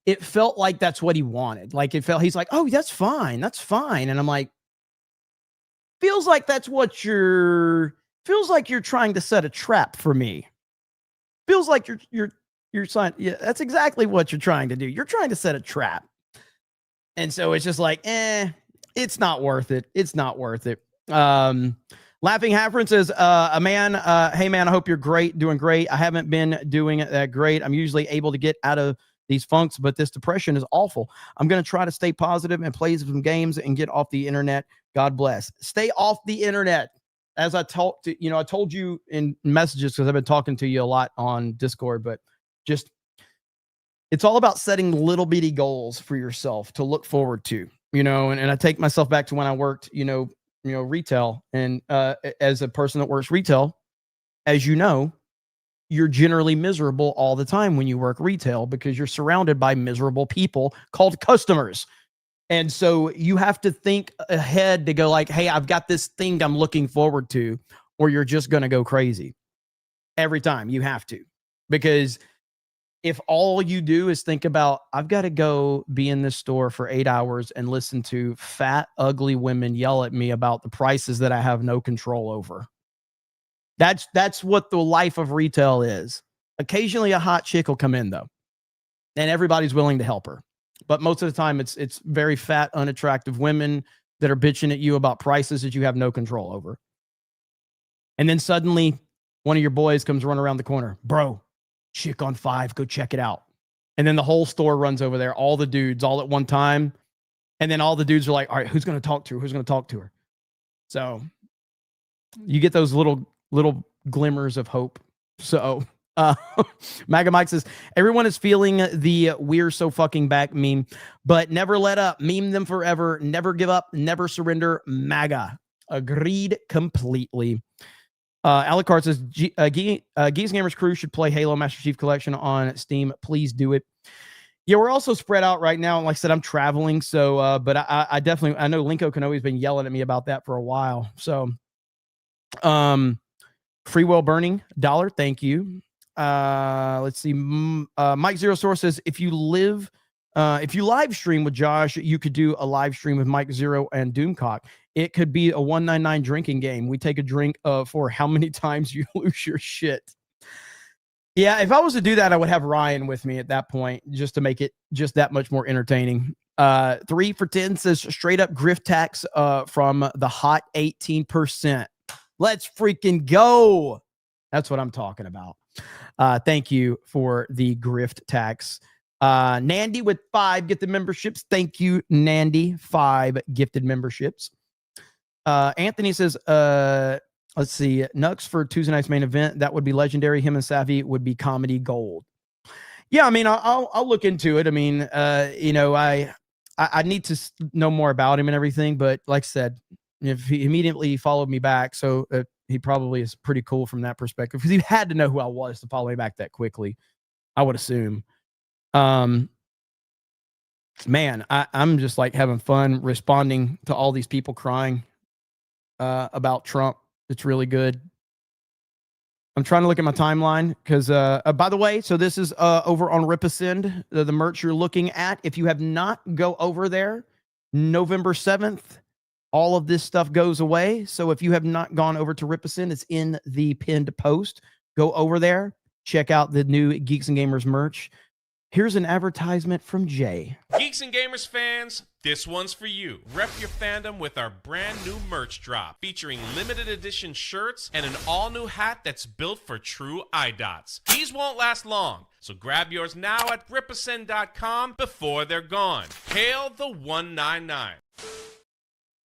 it felt like that's what he wanted. Like he's like, oh, that's fine. That's fine. And I'm like, feels like you're trying to set a trap for me. Feels like you're trying. Yeah, that's exactly what you're trying to do. You're trying to set a trap. And so it's just like, it's not worth it. It's not worth it. Laughing Halfren says, hey man, I hope you're doing great. I haven't been doing that great. I'm usually able to get out of these funks, but this depression is awful. I'm going to try to stay positive and play some games and get off the internet. God bless. Stay off the internet. As I told you in messages, because I've been talking to you a lot on Discord, but just, it's all about setting little bitty goals for yourself to look forward to, and I take myself back to when I worked, retail, and as a person that works retail, as you know, you're generally miserable all the time when you work retail because you're surrounded by miserable people called customers. And so you have to think ahead to go like, hey, I've got this thing I'm looking forward to, or you're just going to go crazy every time. You have to, because if all you do is think about, I've got to go be in this store for 8 hours and listen to fat, ugly women yell at me about the prices that I have no control over. That's what the life of retail is. Occasionally a hot chick will come in though, and everybody's willing to help her. But most of the time it's very fat, unattractive women that are bitching at you about prices that you have no control over. And then suddenly one of your boys comes running around the corner. Bro, chick on 5, go check it out. And then the whole store runs over there, all the dudes all at one time. And then all the dudes are like, all right, who's going to talk to her? Who's going to talk to her? So you get those little glimmers of hope. So Maga Mike says, everyone is feeling the we're so fucking back meme, but never let up. Meme them forever. Never give up. Never surrender. MAGA. Agreed completely. Alucard says, Geese Gamers Crew should play Halo Master Chief Collection on Steam. Please do it. Yeah, we're also spread out right now. Like I said, I'm traveling. So, but I definitely, I know Linko Kanoe's been yelling at me about that for a while. So, Free Will Burning $1. Thank you. Let's see. Mike Zero Source says, if you live stream with Josh, you could do a live stream with Mike Zero and Doomcock. It could be a 199 drinking game. We take a drink for how many times you lose your shit. Yeah, if I was to do that, I would have Ryan with me at that point, just to make it just that much more entertaining. 3 for 10 says straight up grift tax from the hot 18%. Let's freaking go. That's what I'm talking about. Thank you for the grift tax. Nandy with 5 gifted memberships. Thank you, Nandy. 5 gifted memberships. Anthony says, let's see, Nux for Tuesday night's main event. That would be legendary. Him and Savvy would be comedy gold. Yeah, I mean, I'll look into it. I mean, I need to know more about him and everything. But like I said, if he immediately followed me back, so he probably is pretty cool from that perspective, because he had to know who I was to follow me back that quickly, I would assume. man, I'm just like having fun responding to all these people crying about Trump. It's really good. I'm trying to look at my timeline because, by the way, so this is over on Ripasend, the merch you're looking at. If you have not, go over there. November 7th, all of this stuff goes away. So if you have not gone over to Ripasend, it's in the pinned post. Go over there. Check out the new Geeks and Gamers merch. Here's an advertisement from Jay. Geeks and Gamers fans, this one's for you. Rep your fandom with our brand new merch drop featuring limited edition shirts and an all new hat that's built for true iDots. These won't last long, so grab yours now at ripasend.com before they're gone. Hail the 199.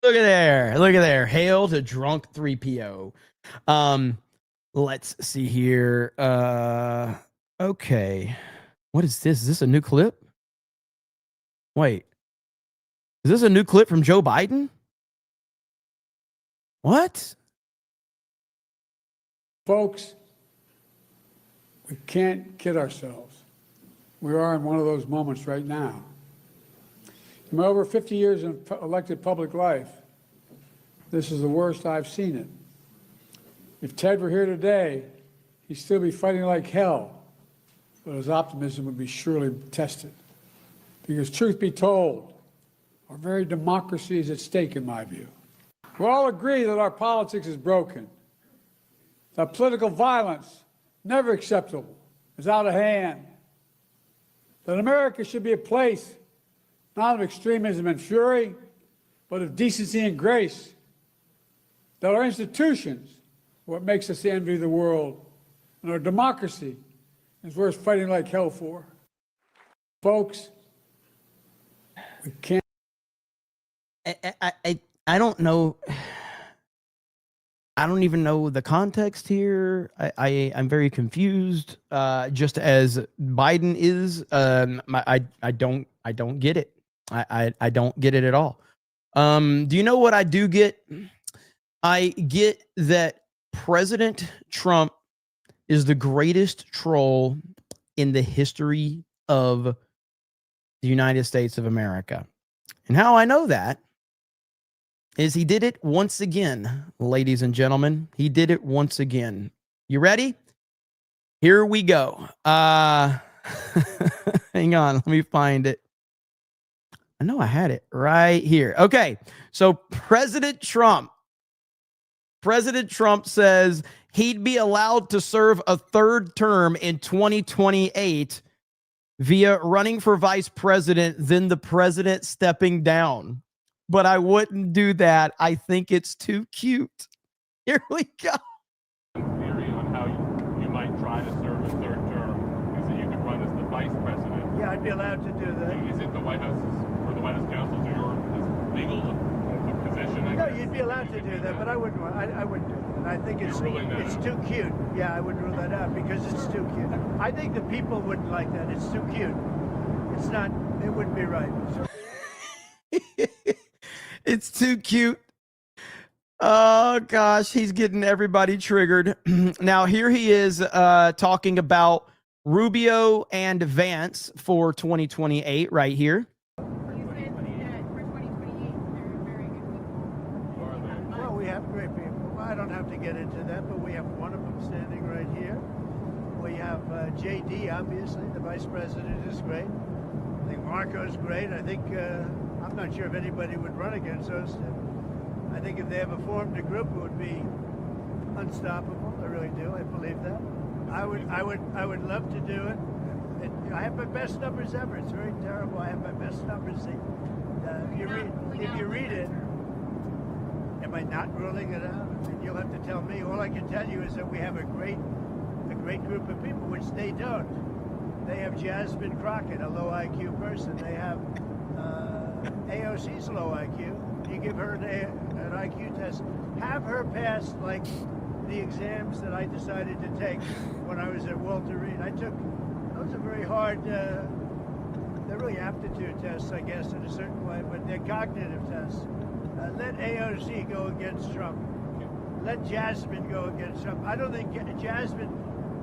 Look at there. Look at there. Hail to drunk 3PO. Let's see here. Okay. What is this? Is this a new clip? Wait. Is this a new clip from Joe Biden? What? Folks, we can't kid ourselves. We are in one of those moments right now. In my over 50 years in elected public life, this is the worst I've seen it. If Ted were here today, he'd still be fighting like hell, but his optimism would be surely tested. Because truth be told, our very democracy is at stake, in my view. We all agree that our politics is broken, that political violence, never acceptable, is out of hand, that America should be a place not of extremism and fury, but of decency and grace, that our institutions are what makes us the envy of the world, and our democracy is worth fighting like hell for. Folks, we can't. I don't know. I don't even know the context here. I'm very confused. Just as Biden is, I don't get it. I don't get it at all. Do you know what I do get? I get that President Trump is the greatest troll in the history of the United States of America. And how I know that is he did it once again, ladies and gentlemen. He did it once again. You ready? Here we go. Hang on, let me find it. I know I had it right here. Okay, so President Trump says he'd be allowed to serve a third term in 2028 via running for vice president, then the president stepping down. But I wouldn't do that. I think it's too cute. Here we go. Theory on how you might try to serve a third term is that you could run as the vice president. Yeah, I'd be allowed to do that. Is it the White House or the White House counsel to your legal position? No, you'd be allowed to do that, but I wouldn't. I wouldn't do it. And I think it's too cute. Yeah, I would rule that out because it's too cute. I think the people wouldn't like that. It's too cute. It's not. It wouldn't be right. So. It's too cute. Oh, gosh. He's getting everybody triggered. Now, here he is talking about Rubio and Vance for 2028 right here. Well, we have great people. I don't have to get into that, but we have one of them standing right here. We have J.D., obviously. The vice president is great. I think Marco's great. I think... I'm not sure if anybody would run against us. I think if they ever formed a group, it would be unstoppable. I really do. I believe that. I would love to do it. I have my best numbers ever. It's very terrible. I have my best numbers. If you read it, am I not ruling it out? I mean, you'll have to tell me. All I can tell you is that we have a great group of people, which they don't. They have Jasmine Crockett, a low IQ person. They have AOC's low IQ. You give her an IQ test, have her pass like the exams that I decided to take when I was at Walter Reed. Those are very hard, they're really aptitude tests, I guess, in a certain way, but they're cognitive tests. Let AOC go against Trump. Let Jasmine go against Trump. I don't think Jasmine,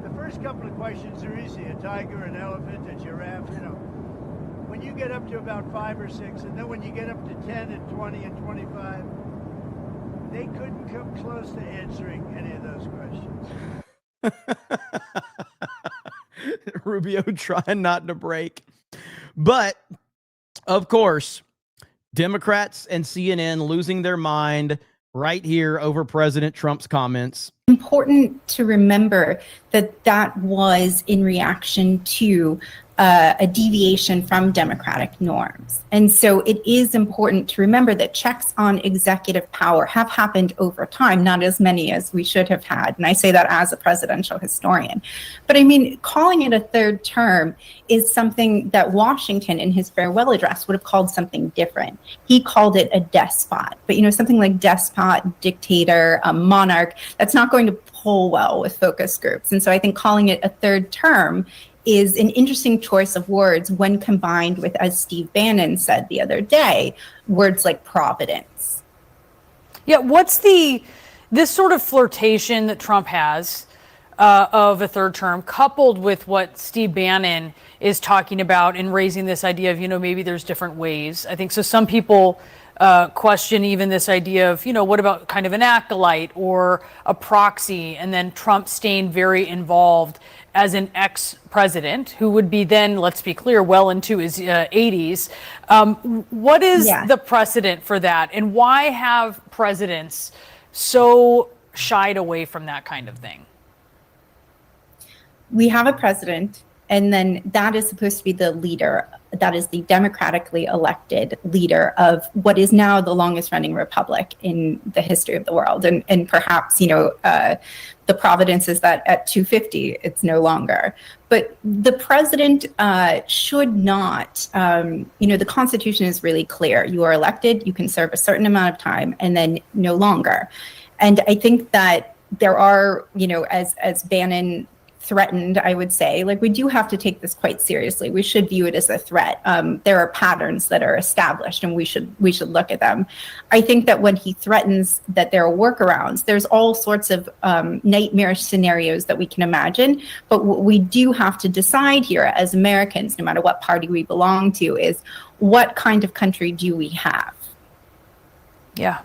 the first couple of questions are easy. A tiger, an elephant, a giraffe, you know. when you get up to about 5 or 6, and then when you get up to 10 and 20 and 25, they couldn't come close to answering any of those questions. Rubio trying not to break. But, of course, Democrats and CNN losing their mind right here over President Trump's comments. Important to remember that that was in reaction to a deviation from democratic norms. And so it is important to remember that checks on executive power have happened over time, not as many as we should have had. And I say that as a presidential historian. But I mean, calling it a third term is something that Washington in his farewell address would have called something different. He called it a despot. But, you know, something like despot, dictator, monarch, that's not going to pull well with focus groups. And so I think calling it a third term is an interesting choice of words when combined with, as Steve Bannon said the other day, words like providence. Yeah, what's this sort of flirtation that Trump has of a third term, coupled with what Steve Bannon is talking about and raising this idea of, you know, maybe there's different ways. I think so. Some people question even this idea of, you know, what about kind of an acolyte or a proxy, and then Trump staying very involved as an ex-president who would be then, let's be clear, well into his 80s. What is the precedent for that? And why have presidents so shied away from that kind of thing? We have a president, and then that is supposed to be the leader. That is the democratically elected leader of what is now the longest running republic in the history of the world. And perhaps, you know, the providence is that at 250, it's no longer. But the president should not, you know, the Constitution is really clear. You are elected, you can serve a certain amount of time, and then no longer. And I think that there are, you know, as Bannon threatened, I would say, like, we do have to take this quite seriously. We should view it as a threat. There are patterns that are established, and we should look at them. I think that when he threatens that there are workarounds, there's all sorts of nightmarish scenarios that we can imagine. But what we do have to decide here as Americans, no matter what party we belong to, is what kind of country do we have? Yeah.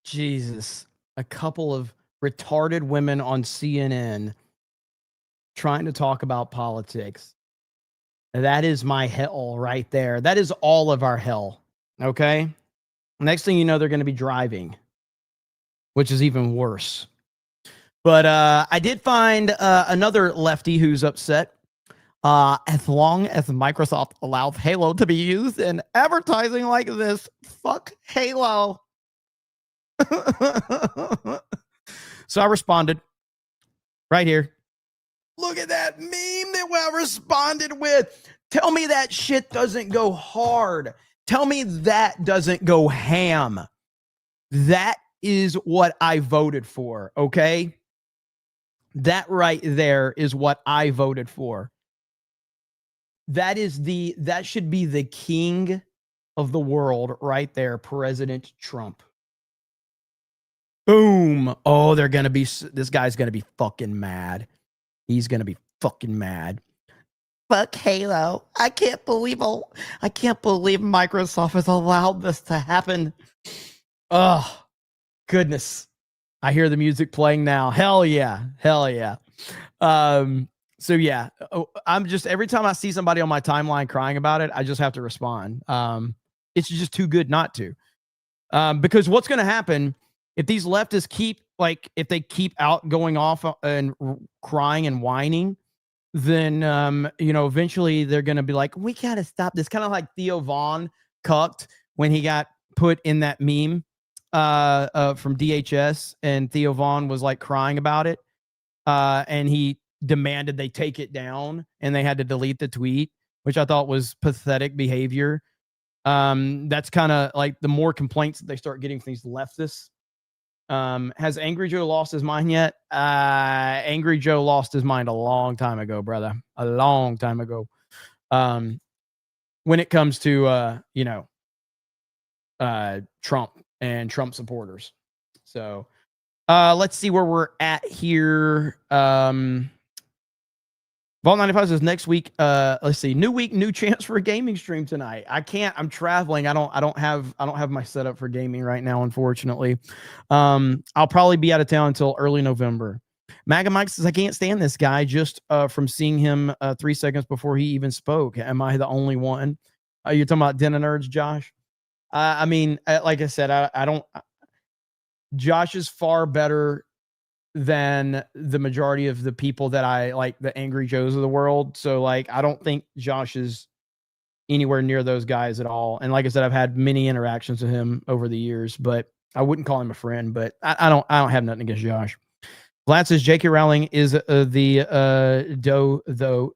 Jesus. A couple of retarded women on CNN trying to talk about politics. That is my hell right there. That is all of our hell. Okay. Next thing you know, they're going to be driving, which is even worse. But I did find another lefty who's upset. As long as Microsoft allows Halo to be used in advertising like this, fuck Halo. So I responded right here. Look at that meme that I responded with. Tell me that shit doesn't go hard. Tell me that doesn't go ham. That is what I voted for, okay? That right there is what I voted for. That should be the king of the world right there, President Trump. Boom. Oh, this guy's going to be fucking mad. He's going to be fucking mad. Fuck Halo. I can't believe Microsoft has allowed this to happen. Oh, goodness. I hear the music playing now. Hell yeah. Hell yeah. So yeah, I'm just, every time I see somebody on my timeline crying about it, I just have to respond. It's just too good not to. Because what's going to happen if these leftists if they keep out going off and crying and whining, then, eventually they're going to be like, we got to stop this. Kind of like Theo Vaughn cucked when he got put in that meme from DHS, and Theo Vaughn was like crying about it. And he demanded they take it down, and they had to delete the tweet, which I thought was pathetic behavior. That's kind of like the more complaints that they start getting from these leftists. Has Angry Joe lost his mind yet? Angry Joe lost his mind a long time ago, brother. A long time ago. When it comes to, Trump and Trump supporters. So let's see where we're at here. Vault 95 says next week, let's see, new week, new chance for a gaming stream tonight. I can't, I'm traveling. I don't have my setup for gaming right now, unfortunately. I'll probably be out of town until early November. Maga Mike says, I can't stand this guy just from seeing him 3 seconds before he even spoke. Am I the only one? You're talking about Den of Nerds, Josh? I mean, like I said, I don't, Josh is far better than the majority of the people that I like, the Angry Joes of the world. So like, I don't think Josh is anywhere near those guys at all. And like I said, I've had many interactions with him over the years, but I wouldn't call him a friend, but I don't have nothing against Josh. Vlad says J.K. Rowling is the dough though.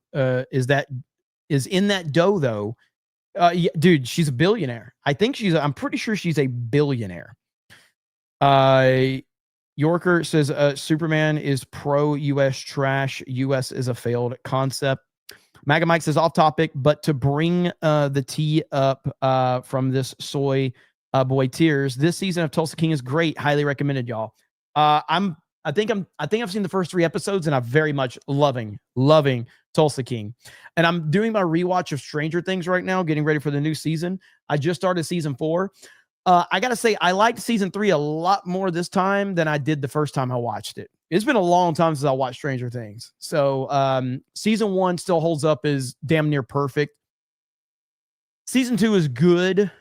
Is in that dough though. Yeah, dude, she's a billionaire. I'm pretty sure she's a billionaire. Yorker says Superman is pro-US trash. US is a failed concept. Maga Mike says off topic, but to bring the tea up from this soy boy tears. This season of Tulsa King is great. Highly recommended, y'all. I think I've seen the first 3 episodes and I'm very much loving Tulsa King. And I'm doing my rewatch of Stranger Things right now, getting ready for the new season. I just started season 4. I got to say, I liked season 3 a lot more this time than I did the first time I watched it. It's been a long time since I watched Stranger Things. So season 1 still holds up as damn near perfect. Season 2 is good.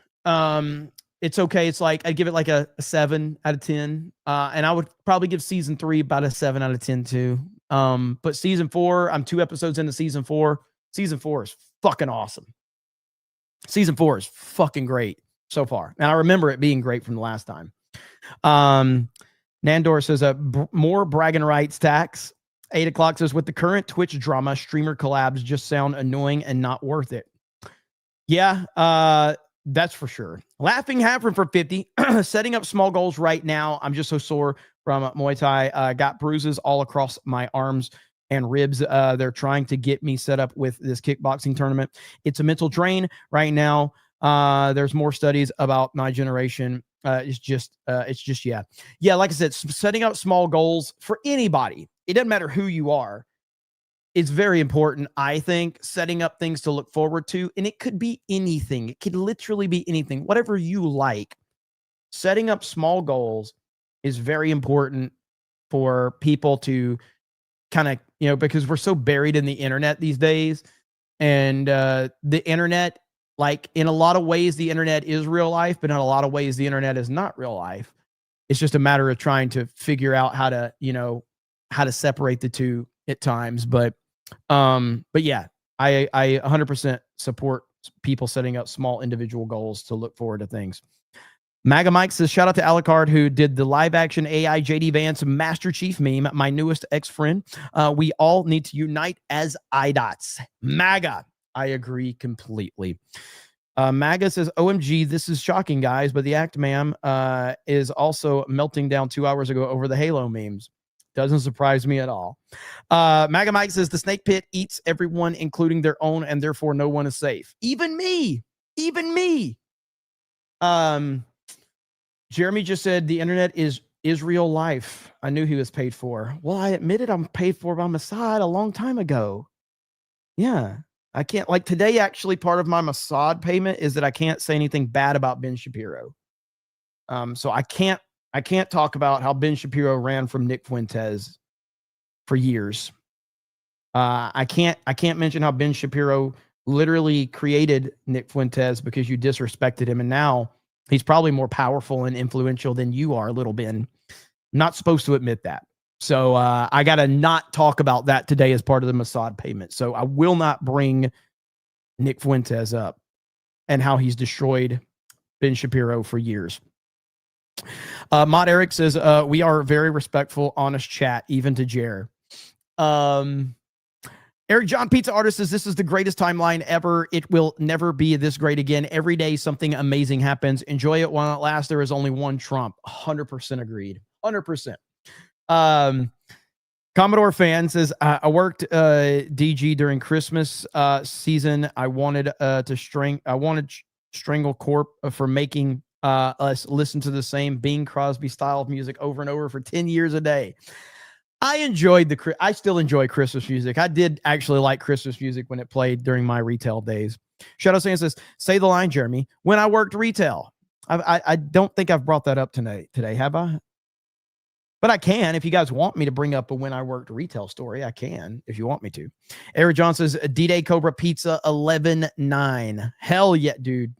It's okay. It's like, I'd give it like a 7 out of 10. And I would probably give season 3 about a 7 out of 10 too. But season 4, I'm 2 episodes into season 4. Season 4 is fucking awesome. Season 4 is fucking great so far. And I remember it being great from the last time. Nandor says more bragging rights tax. 8 o'clock says with the current Twitch drama, streamer collabs just sound annoying and not worth it. Yeah, that's for sure. Laughing Havern for 50. Setting up small goals right now. I'm just so sore from Muay Thai. Got bruises all across my arms and ribs. They're trying to get me set up with this kickboxing tournament. It's a mental drain right now. There's more studies about my generation. It's just, yeah. Like I said, setting up small goals for anybody. It doesn't matter who you are. It's very important, I think, setting up things to look forward to. And it could be anything. It could literally be anything, whatever you like. Setting up small goals is very important for people to kind of, because we're so buried in the internet these days. And the internet, like in a lot of ways, the internet is real life, but in a lot of ways, the internet is not real life. It's just a matter of trying to figure out how to separate the two at times. But yeah, I 100% support people setting up small individual goals to look forward to things. Maga Mike says, shout out to Alucard who did the live action AI JD Vance Master Chief meme, my newest ex-friend. We all need to unite as IDOTs. Maga. I agree completely. Maga says, OMG, this is shocking, guys, but the Act Ma'am is also melting down 2 hours ago over the Halo memes. Doesn't surprise me at all. Maga Mike says, the snake pit eats everyone, including their own, and therefore no one is safe. Even me. Jeremy just said, the internet is real life. I knew he was paid for. Well, I admitted I'm paid for by Mossad a long time ago. Yeah. I can't, like today, actually, part of my Mossad payment is that I can't say anything bad about Ben Shapiro. So I can't talk about how Ben Shapiro ran from Nick Fuentes for years. I can't mention how Ben Shapiro literally created Nick Fuentes because you disrespected him. And now he's probably more powerful and influential than you are, little Ben. Not supposed to admit that. So I got to not talk about that today as part of the Mossad payment. So I will not bring Nick Fuentes up and how he's destroyed Ben Shapiro for years. Mod Eric says, we are very respectful, honest chat, even to Jer. Eric John Pizza Artist says, this is the greatest timeline ever. It will never be this great again. Every day something amazing happens. Enjoy it while it lasts. There is only one Trump. 100% agreed. 100%. Commodore fan says, I worked DG during Christmas season. I wanted Strangle Corp for making us listen to the same Bing Crosby style of music over and over for 10 years a day. I still enjoy Christmas music. I did actually like Christmas music when it played during my retail days. Shadow Sand says, say the line, Jeremy. When I worked retail. I don't think I've brought that up today, have I? But I can. If you guys want me to bring up a when I worked retail story, I can, if you want me to. Eric John says, D-Day Cobra Pizza 11-9. Hell yeah, dude.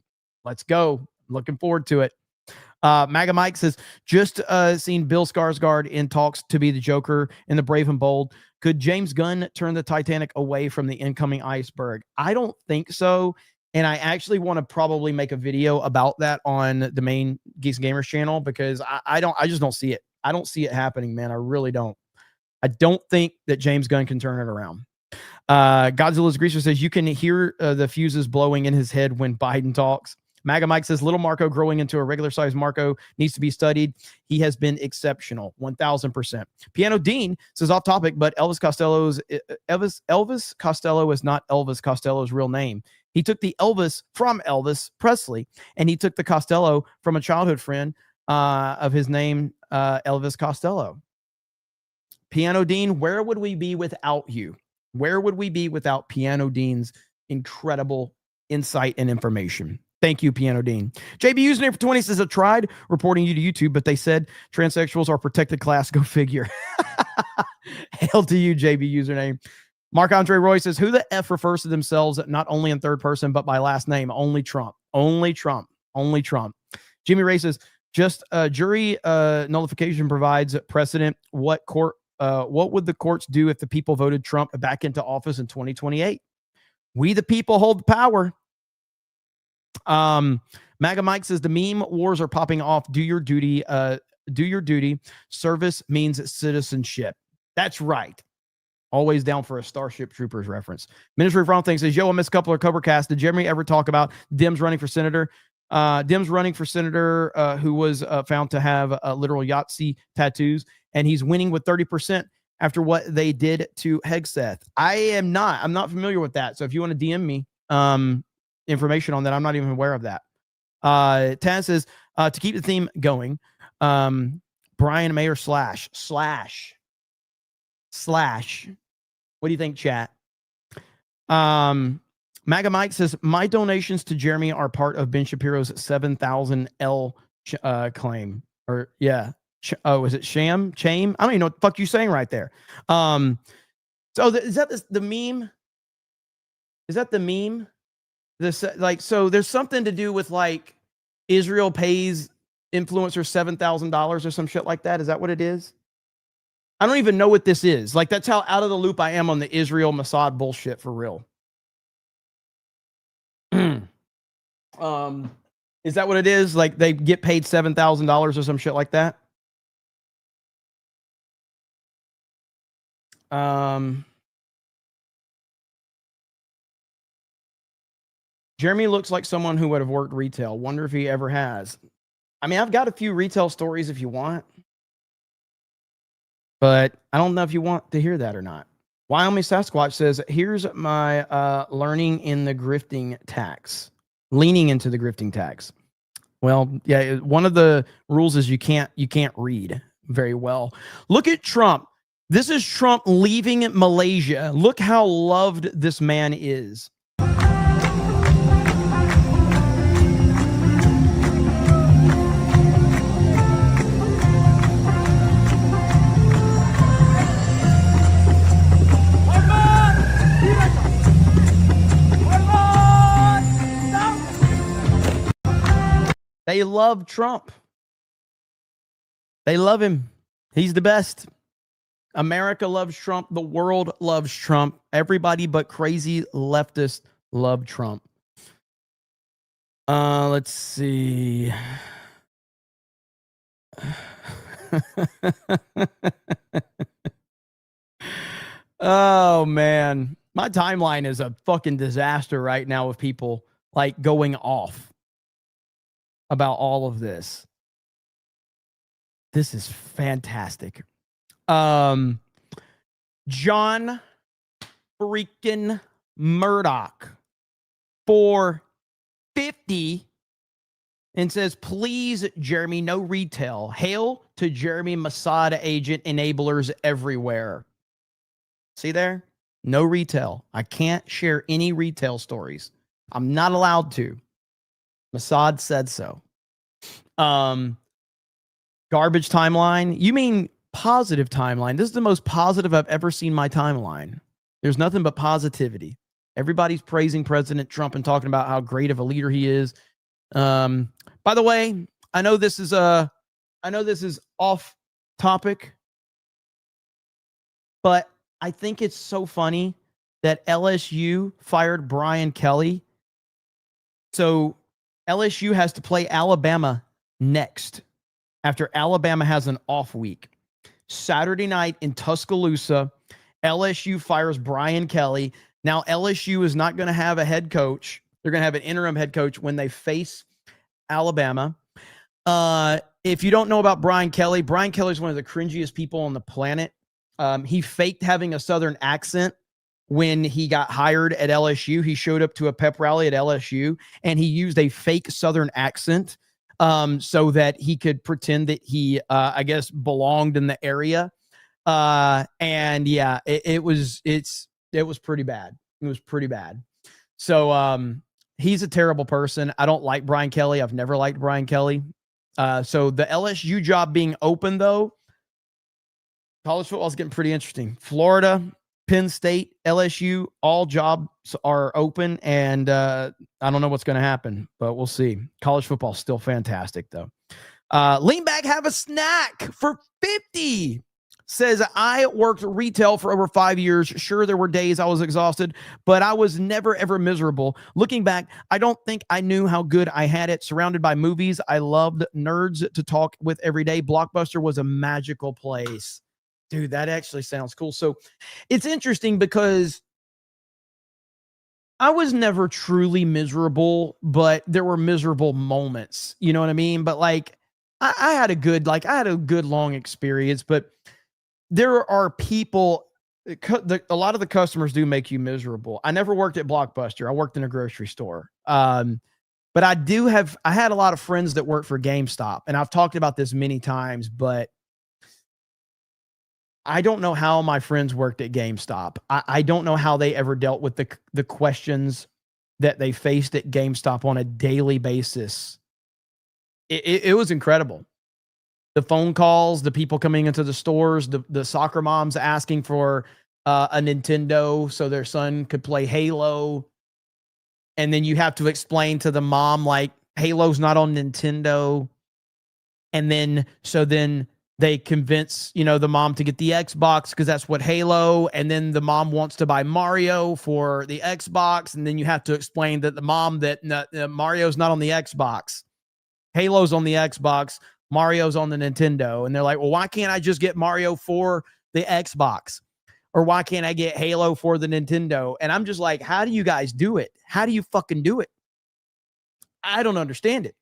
Let's go. Looking forward to it. Maga Mike says, just seen Bill Skarsgård in talks to be the Joker in The Brave and Bold. Could James Gunn turn the Titanic away from the incoming iceberg? I don't think so. And I actually want to probably make a video about that on the main Geeks and Gamers channel, because I just don't see it. I don't see it happening, man. I really don't. I don't think that James Gunn can turn it around. Godzilla's Greaser says, you can hear the fuses blowing in his head when Biden talks. Maga Mike says, little Marco growing into a regular size Marco needs to be studied. He has been exceptional, 1000%. Piano Dean says, off topic, but Elvis Costello is not Elvis Costello's real name. He took the Elvis from Elvis Presley, and he took the Costello from a childhood friend of his name, Elvis Costello. Piano Dean, where would we be without you? Where would we be without Piano Dean's incredible insight and information? Thank you, Piano Dean. JB Username for 20 says, I tried reporting you to YouTube, but they said transsexuals are protected class. Go figure. Hail to you, JB Username. Marc-Andre Roy says, who the F refers to themselves not only in third person, but by last name? Only Trump. Only Trump. Only Trump. Jimmy Ray says, just jury nullification provides precedent. What would the courts do if the people voted Trump back into office in 2028? We the people hold the power. Maga Mike says, the meme wars are popping off. Do your duty. Do your duty. Service means citizenship. That's right. Always down for a Starship Troopers reference. Ministry of Wrong Thing says, yo, I miss a couple of CobraCast. Did Jeremy ever talk about Dems running for senator? Dems running for senator, who was found to have literal Yahtzee tattoos, and he's winning with 30% after what they did to Hegseth. I'm not familiar with that. So if you want to DM me information on that, I'm not even aware of that. Taz says, to keep the theme going, Brian Mayer slash. What do you think, chat? Maga Mike says, my donations to Jeremy are part of Ben Shapiro's 7,000 L claim. Or yeah. Is it sham? Chame? I don't even know what the fuck you're saying right there. Is that the meme? Is that the meme? So there's something to do with like Israel pays influencers $7,000 or some shit like that. Is that what it is? I don't even know what this is. Like, that's how out of the loop I am on the Israel Mossad bullshit for real. Is that what it is? Like they get paid $7,000 or some shit like that? Jeremy looks like someone who would have worked retail. Wonder if he ever has. I mean, I've got a few retail stories if you want. But I don't know if you want to hear that or not. Wyoming Sasquatch says, here's my learning in the grifting tax. Leaning into the grifting tax. Well, yeah, one of the rules is you can't read very well. Look at Trump. This is Trump leaving Malaysia. Look how loved this man is. They love Trump. They love him. He's the best. America loves Trump. The world loves Trump. Everybody but crazy leftists love Trump. Let's see. Oh, man. My timeline is a fucking disaster right now with people like going off about all of this. This is fantastic. John freaking Murdoch for 50 and says, please, Jeremy, no retail. Hail to Jeremy, Mossad agent enablers everywhere. See there? No retail. I can't share any retail stories. I'm not allowed to. Mossad said so. Garbage timeline. You mean positive timeline? This is the most positive I've ever seen my timeline. There's nothing but positivity. Everybody's praising President Trump and talking about how great of a leader he is. By the way, I know this is off topic, but I think it's so funny that LSU fired Brian Kelly. So LSU has to play Alabama next after Alabama has an off week. Saturday night in Tuscaloosa, LSU fires Brian Kelly. Now LSU is not going to have a head coach. They're going to have an interim head coach when they face Alabama. If you don't know about Brian Kelly is one of the cringiest people on the planet. He faked having a Southern accent when he got hired at LSU. He showed up to a pep rally at LSU and he used a fake Southern accent so that he could pretend that he, I guess, belonged in the area. And yeah, it was pretty bad. It was pretty bad. So he's a terrible person. I don't like Brian Kelly. I've never liked Brian Kelly. So the LSU job being open, though, college football is getting pretty interesting. Florida, Penn State, LSU, all jobs are open, and I don't know what's going to happen, but we'll see. College football is still fantastic, though. Lean back, have a snack for 50. Says, I worked retail for over 5 years. Sure, there were days I was exhausted, but I was never, ever miserable. Looking back, I don't think I knew how good I had it. Surrounded by movies, I loved nerds to talk with every day. Blockbuster was a magical place. Dude, that actually sounds cool. So it's interesting because I was never truly miserable, but there were miserable moments. You know what I mean? But like, I had a good long experience, but there are people, a lot of the customers do make you miserable. I never worked at Blockbuster. I worked in a grocery store. But I had a lot of friends that worked for GameStop, and I've talked about this many times, but I don't know how my friends worked at GameStop. I don't know how they ever dealt with the questions that they faced at GameStop on a daily basis. It was incredible. The phone calls, the people coming into the stores, the soccer moms asking for a Nintendo so their son could play Halo. And then you have to explain to the mom, like, Halo's not on Nintendo. And then they convince, the mom to get the Xbox because that's what Halo. And then the mom wants to buy Mario for the Xbox. And then you have to explain that the mom that Mario's not on the Xbox. Halo's on the Xbox. Mario's on the Nintendo. And they're like, well, why can't I just get Mario for the Xbox? Or why can't I get Halo for the Nintendo? And I'm just like, how do you guys do it? How do you fucking do it? I don't understand it.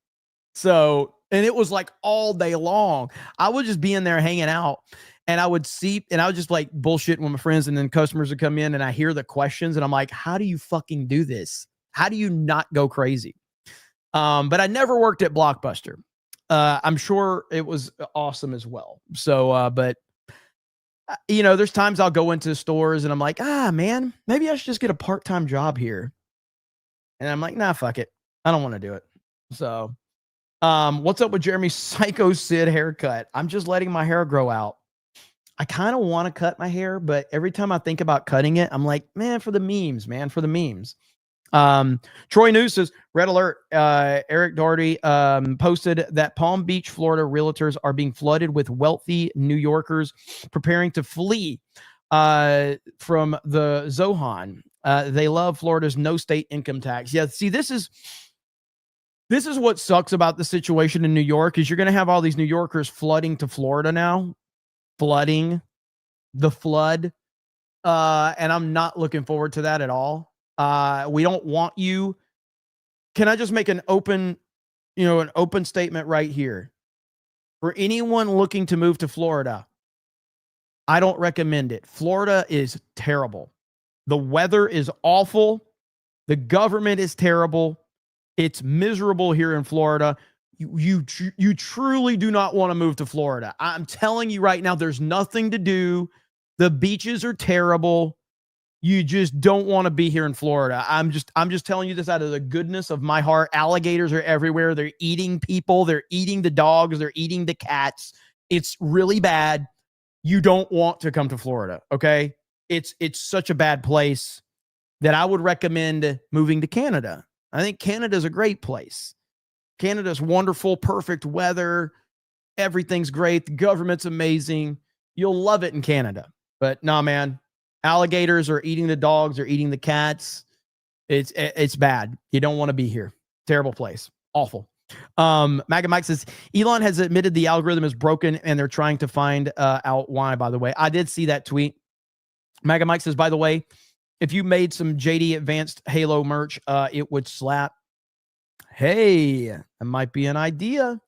So, and it was like all day long. I would just be in there hanging out, and I would just like bullshit with my friends, and then customers would come in and I hear the questions and I'm like, how do you fucking do this? How do you not go crazy? But I never worked at Blockbuster. I'm sure it was awesome as well. So, but there's times I'll go into stores and I'm like, man, maybe I should just get a part-time job here. And I'm like, nah, fuck it. I don't want to do it. So, what's up with Jeremy's Psycho Sid haircut? I'm just letting my hair grow out. I kind of want to cut my hair, but every time I think about cutting it, I'm like, for the memes. Troy News says, red alert, Eric Doherty posted that Palm Beach, Florida realtors are being flooded with wealthy New Yorkers preparing to flee from the Zohan. They love Florida's no state income tax. Yeah, see, this is what sucks about the situation in New York is you're going to have all these New Yorkers flooding to Florida now, flooding the flood. And I'm not looking forward to that at all. We don't want you. Can I just make an open statement right here? For anyone looking to move to Florida, I don't recommend it. Florida is terrible. The weather is awful. The government is terrible. It's miserable here in Florida. You truly do not want to move to Florida. I'm telling you right now, there's nothing to do. The beaches are terrible. You just don't want to be here in Florida. I'm just telling you this out of the goodness of my heart. Alligators are everywhere. They're eating people. They're eating the dogs. They're eating the cats. It's really bad. You don't want to come to Florida, okay? It's such a bad place that I would recommend moving to Canada. I think Canada's a great place. Canada's wonderful, perfect weather. Everything's great. The government's amazing. You'll love it in Canada. But nah, man, alligators are eating the dogs. They're eating the cats. It's bad. You don't want to be here. Terrible place. Awful. MAGA Mike says, Elon has admitted the algorithm is broken and they're trying to find out why, by the way. I did see that tweet. MAGA Mike says, by the way, if you made some JD Advanced Halo merch, it would slap. Hey, that might be an idea.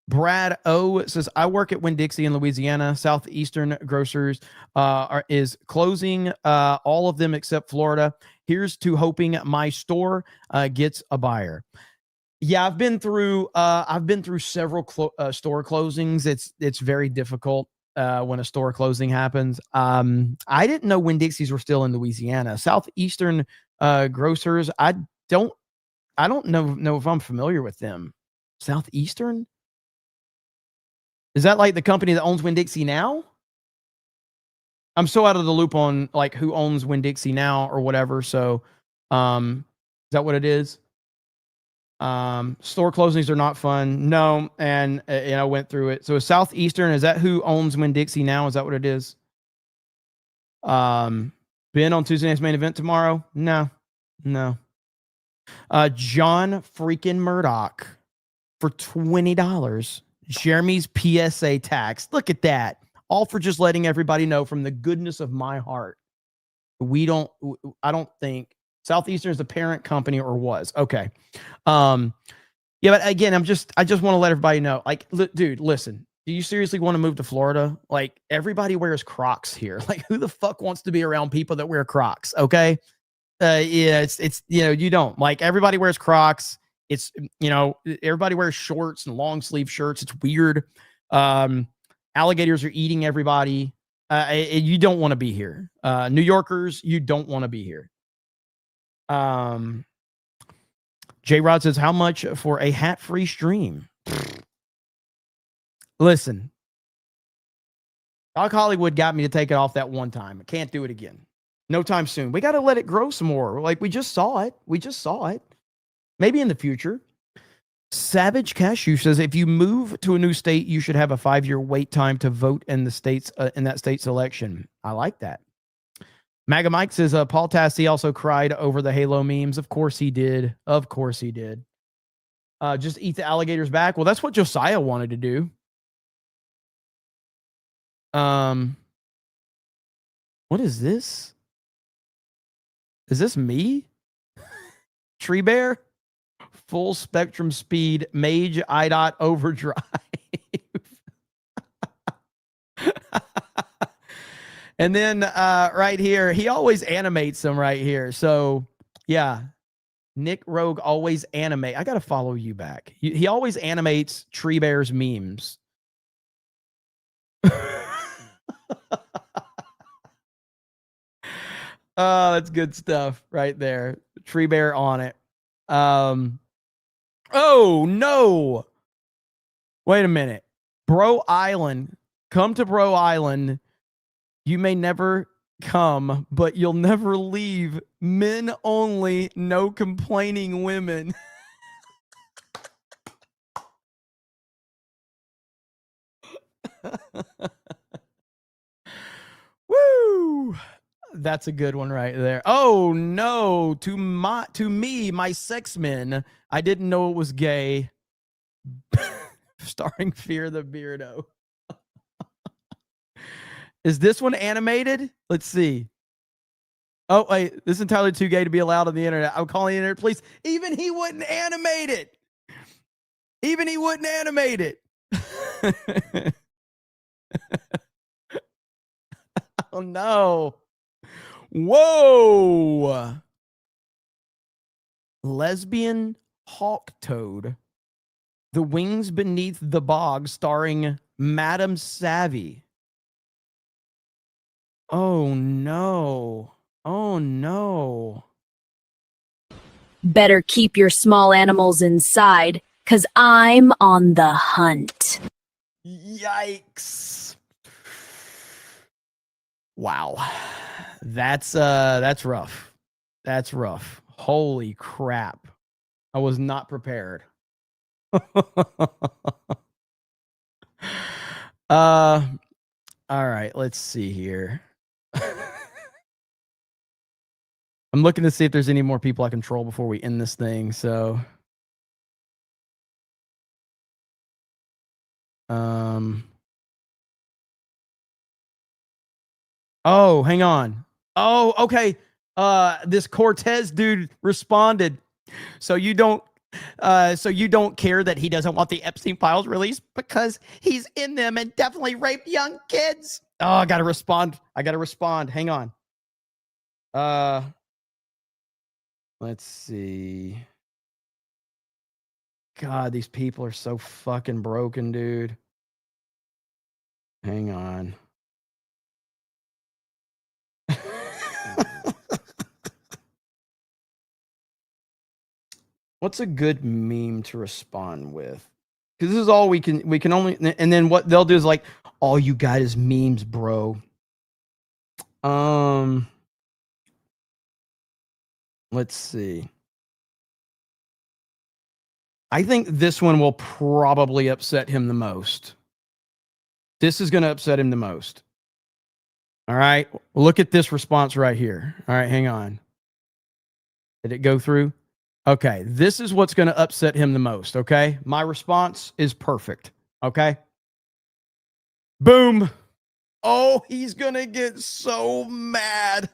Brad O says, I work at Winn-Dixie in Louisiana. Southeastern Grocers is closing, all of them except Florida. Here's to hoping my store gets a buyer. Yeah, I've been through several store closings. It's very difficult when a store closing happens. I didn't know Winn-Dixies were still in Louisiana. Southeastern Grocers, I don't know if I'm familiar with them. Southeastern? Is that like the company that owns Winn-Dixie now? I'm so out of the loop on like who owns Winn-Dixie now or whatever. So, is that what it is? Store closings are not fun. No, and I went through it. So Southeastern, is that who owns Winn-Dixie now? Is that what it is? Ben on Tuesday night's main event tomorrow? No. John freaking Murdoch for $20. Jeremy's PSA tax. Look at that. All for just letting everybody know from the goodness of my heart. I don't think Southeastern is the parent company or was. Okay. Yeah, but again, I just want to let everybody know, like, dude, listen, do you seriously want to move to Florida? Like, everybody wears Crocs here. Like, who the fuck wants to be around people that wear Crocs? Okay. Yeah, it's you don't. Like, everybody wears Crocs. It's, everybody wears shorts and long sleeve shirts. It's weird. Alligators are eating everybody. You don't want to be here. New Yorkers, you don't want to be here. J Rod says, how much for a hat-free stream? Listen, Doc Hollywood got me to take it off that one time. I can't do it again. No time soon. We got to let it grow some more. Like, we just saw it. Maybe in the future. Savage Cashew says, if you move to a new state, you should have a 5-year wait time to vote in the state's in that state's election. I like that. MAGA Mike says, Paul Tassi also cried over the Halo memes. Of course he did. Just eat the alligators back. Well, that's what Josiah wanted to do. What is this? Is this me? Tree Bear? Full spectrum speed, Mage IDOT overdrive. And then right here, he always animates them right here. So yeah, Nick Rogue always animate. I got to follow you back. He always animates Tree Bear's memes. Oh, that's good stuff right there. Tree Bear on it. Oh, no. Wait a minute. Bro Island. Come to Bro Island. You may never come, but you'll never leave. Men only, no complaining women. Woo! That's a good one right there. Oh no, to me, my sex men. I didn't know it was gay. Starring Fear the Beardo. Is this one animated? Let's see. Oh, wait, this is entirely too gay to be allowed on the internet. I'm calling the internet police. Even he wouldn't animate it. Oh no. Whoa. Lesbian hawk toad. The Wings Beneath the Bog, starring Madam Savvy. Oh no. Oh no. Better keep your small animals inside, 'cause I'm on the hunt. Yikes. Wow. That's rough. That's rough. Holy crap. I was not prepared. All right, let's see here. I'm looking to see if there's any more people I control before we end this thing. So, oh, hang on. Oh, okay. This Cortez dude responded. So you don't care that he doesn't want the Epstein files released because he's in them and definitely raped young kids. Oh, I gotta respond. Hang on. Let's see. God, these people are so fucking broken, dude. Hang on. What's a good meme to respond with? Because this is all we can only, and then what they'll do is like, all you got is memes, bro. Let's see. I think this one will probably upset him the most. This is going to upset him the most. All right. Look at this response right here. All right. Hang on. Did it go through? Okay. This is what's going to upset him the most. Okay. My response is perfect. Okay. Boom. Oh, he's going to get so mad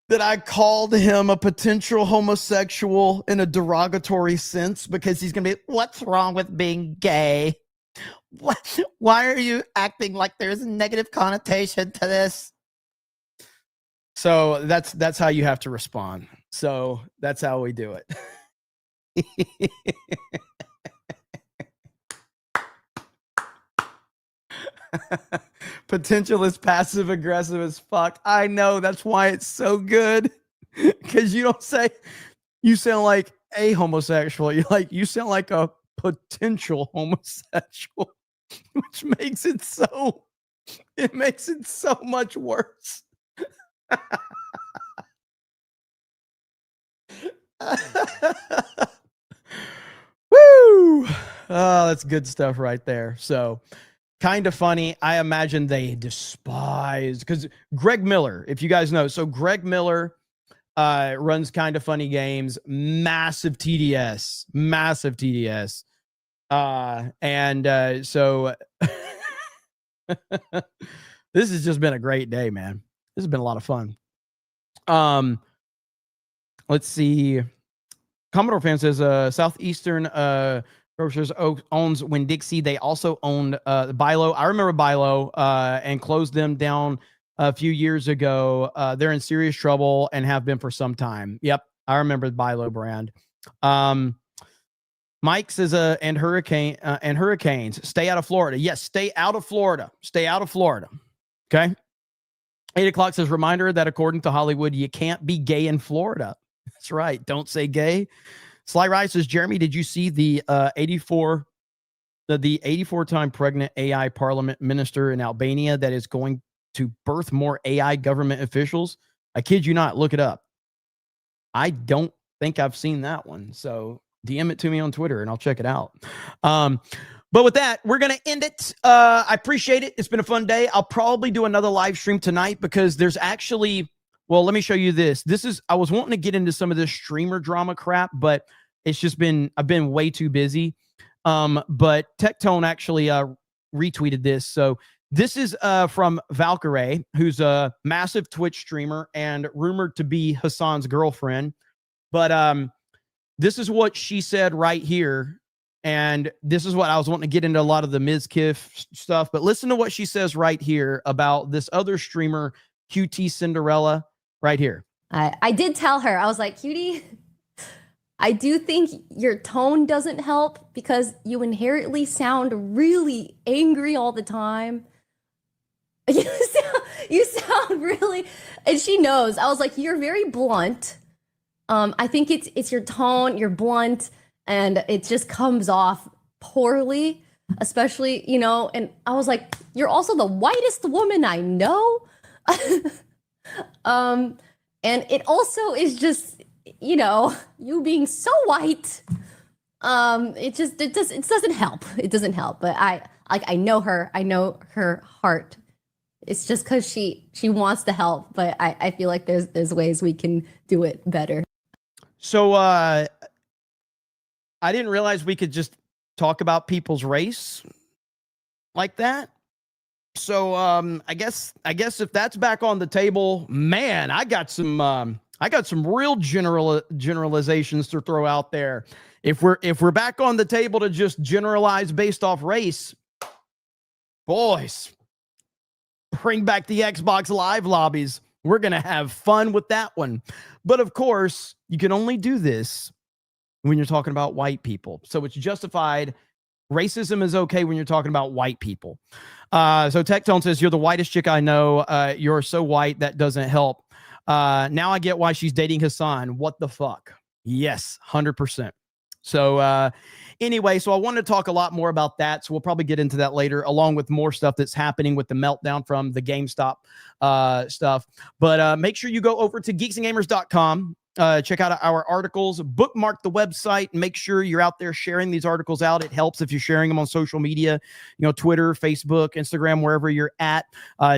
that I called him a potential homosexual in a derogatory sense because he's going to be, what's wrong with being gay? What? Why are you acting like there's a negative connotation to this? So that's how you have to respond. So that's how we do it. Potential is passive aggressive as fuck. I know, that's why it's so good. Because you don't say, you sound like a homosexual. You sound like a potential homosexual, which makes it so much worse. Woo! Oh, that's good stuff right there. So, kind of funny. I imagine they despise, because Greg Miller, if you guys know, so Greg Miller runs Kind of Funny Games, massive TDS. So this has just been a great day, man. This has been a lot of fun. Let's see. Commodore fan says Southeastern Grocers owns Winn-Dixie. They also owned Bilo. I remember Bilo and closed them down a few years ago. They're in serious trouble and have been for some time. Yep, I remember the Bilo brand. Mike says and hurricanes. Stay out of Florida. Yes, stay out of Florida. Stay out of Florida. Okay. 8 o'clock says reminder that according to Hollywood, you can't be gay in Florida. That's right. Don't say gay. Sly Rice says, Jeremy, did you see the 84-time pregnant AI parliament minister in Albania that is going to birth more AI government officials? I kid you not. Look it up. I don't think I've seen that one. So DM it to me on Twitter and I'll check it out. But with that, we're going to end it. I appreciate it. It's been a fun day. I'll probably do another live stream tonight because there's actually, well, let me show you this. I was wanting to get into some of this streamer drama crap, but it's just I've been way too busy. But Tectone actually retweeted this. So this is from Valkyrie, who's a massive Twitch streamer and rumored to be Hassan's girlfriend. But this is what she said right here. And this is what I was wanting to get into a lot of the Ms. Kiff stuff. But listen to what she says right here about this other streamer, QT Cinderella, right here. I did tell her, I was like, Cutie, I do think your tone doesn't help because you inherently sound really angry all the time. You sound really, and she knows. I was like, you're very blunt. I think it's your tone, you're blunt, and it just comes off poorly, especially, and I was like, you're also the whitest woman I know. And it also is just, you being so white. It doesn't help. It doesn't help. But I know her. I know her heart. It's just because she wants to help, but I feel like there's ways we can do it better. So I didn't realize we could just talk about people's race like that. So I guess if that's back on the table, man, I got some real generalizations to throw out there. If we're back on the table to just generalize based off race, boys, bring back the Xbox Live lobbies. We're going to have fun with that one. But of course, you can only do this when you're talking about white people. So it's justified. Racism is okay when you're talking about white people. So Tectone says, you're the whitest chick I know. You're so white, that doesn't help. Now I get why she's dating Hassan. What the fuck? Yes, 100%. So anyway, so I wanted to talk a lot more about that. So we'll probably get into that later, along with more stuff that's happening with the meltdown from the GameStop stuff. But make sure you go over to geeksandgamers.com. Check out our articles, bookmark the website, and make sure you're out there sharing these articles out. It helps if you're sharing them on social media, Twitter, Facebook, Instagram, wherever you're at,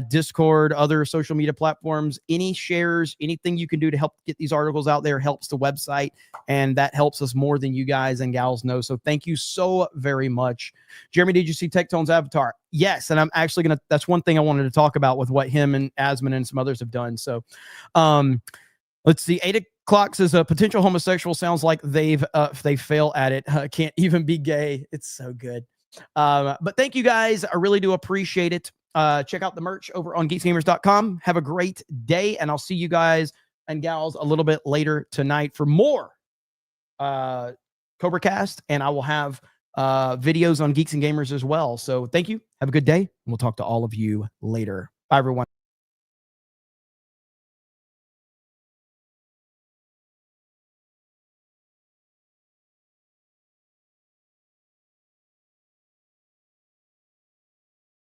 Discord, other social media platforms. Any shares, anything you can do to help get these articles out there helps the website, and that helps us more than you guys and gals know. So thank you so very much. Jeremy, did you see Tectone's avatar? Yes, and I'm actually that's one thing I wanted to talk about with what him and Asman and some others have done. So let's see, 8 o'clock says a potential homosexual sounds like they fail at it. Can't even be gay. It's so good. But thank you guys. I really do appreciate it. Check out the merch over on geeksgamers.com. Have a great day, and I'll see you guys and gals a little bit later tonight for more CobraCast, and I will have videos on Geeks and Gamers as well. So thank you. Have a good day, and we'll talk to all of you later. Bye, everyone.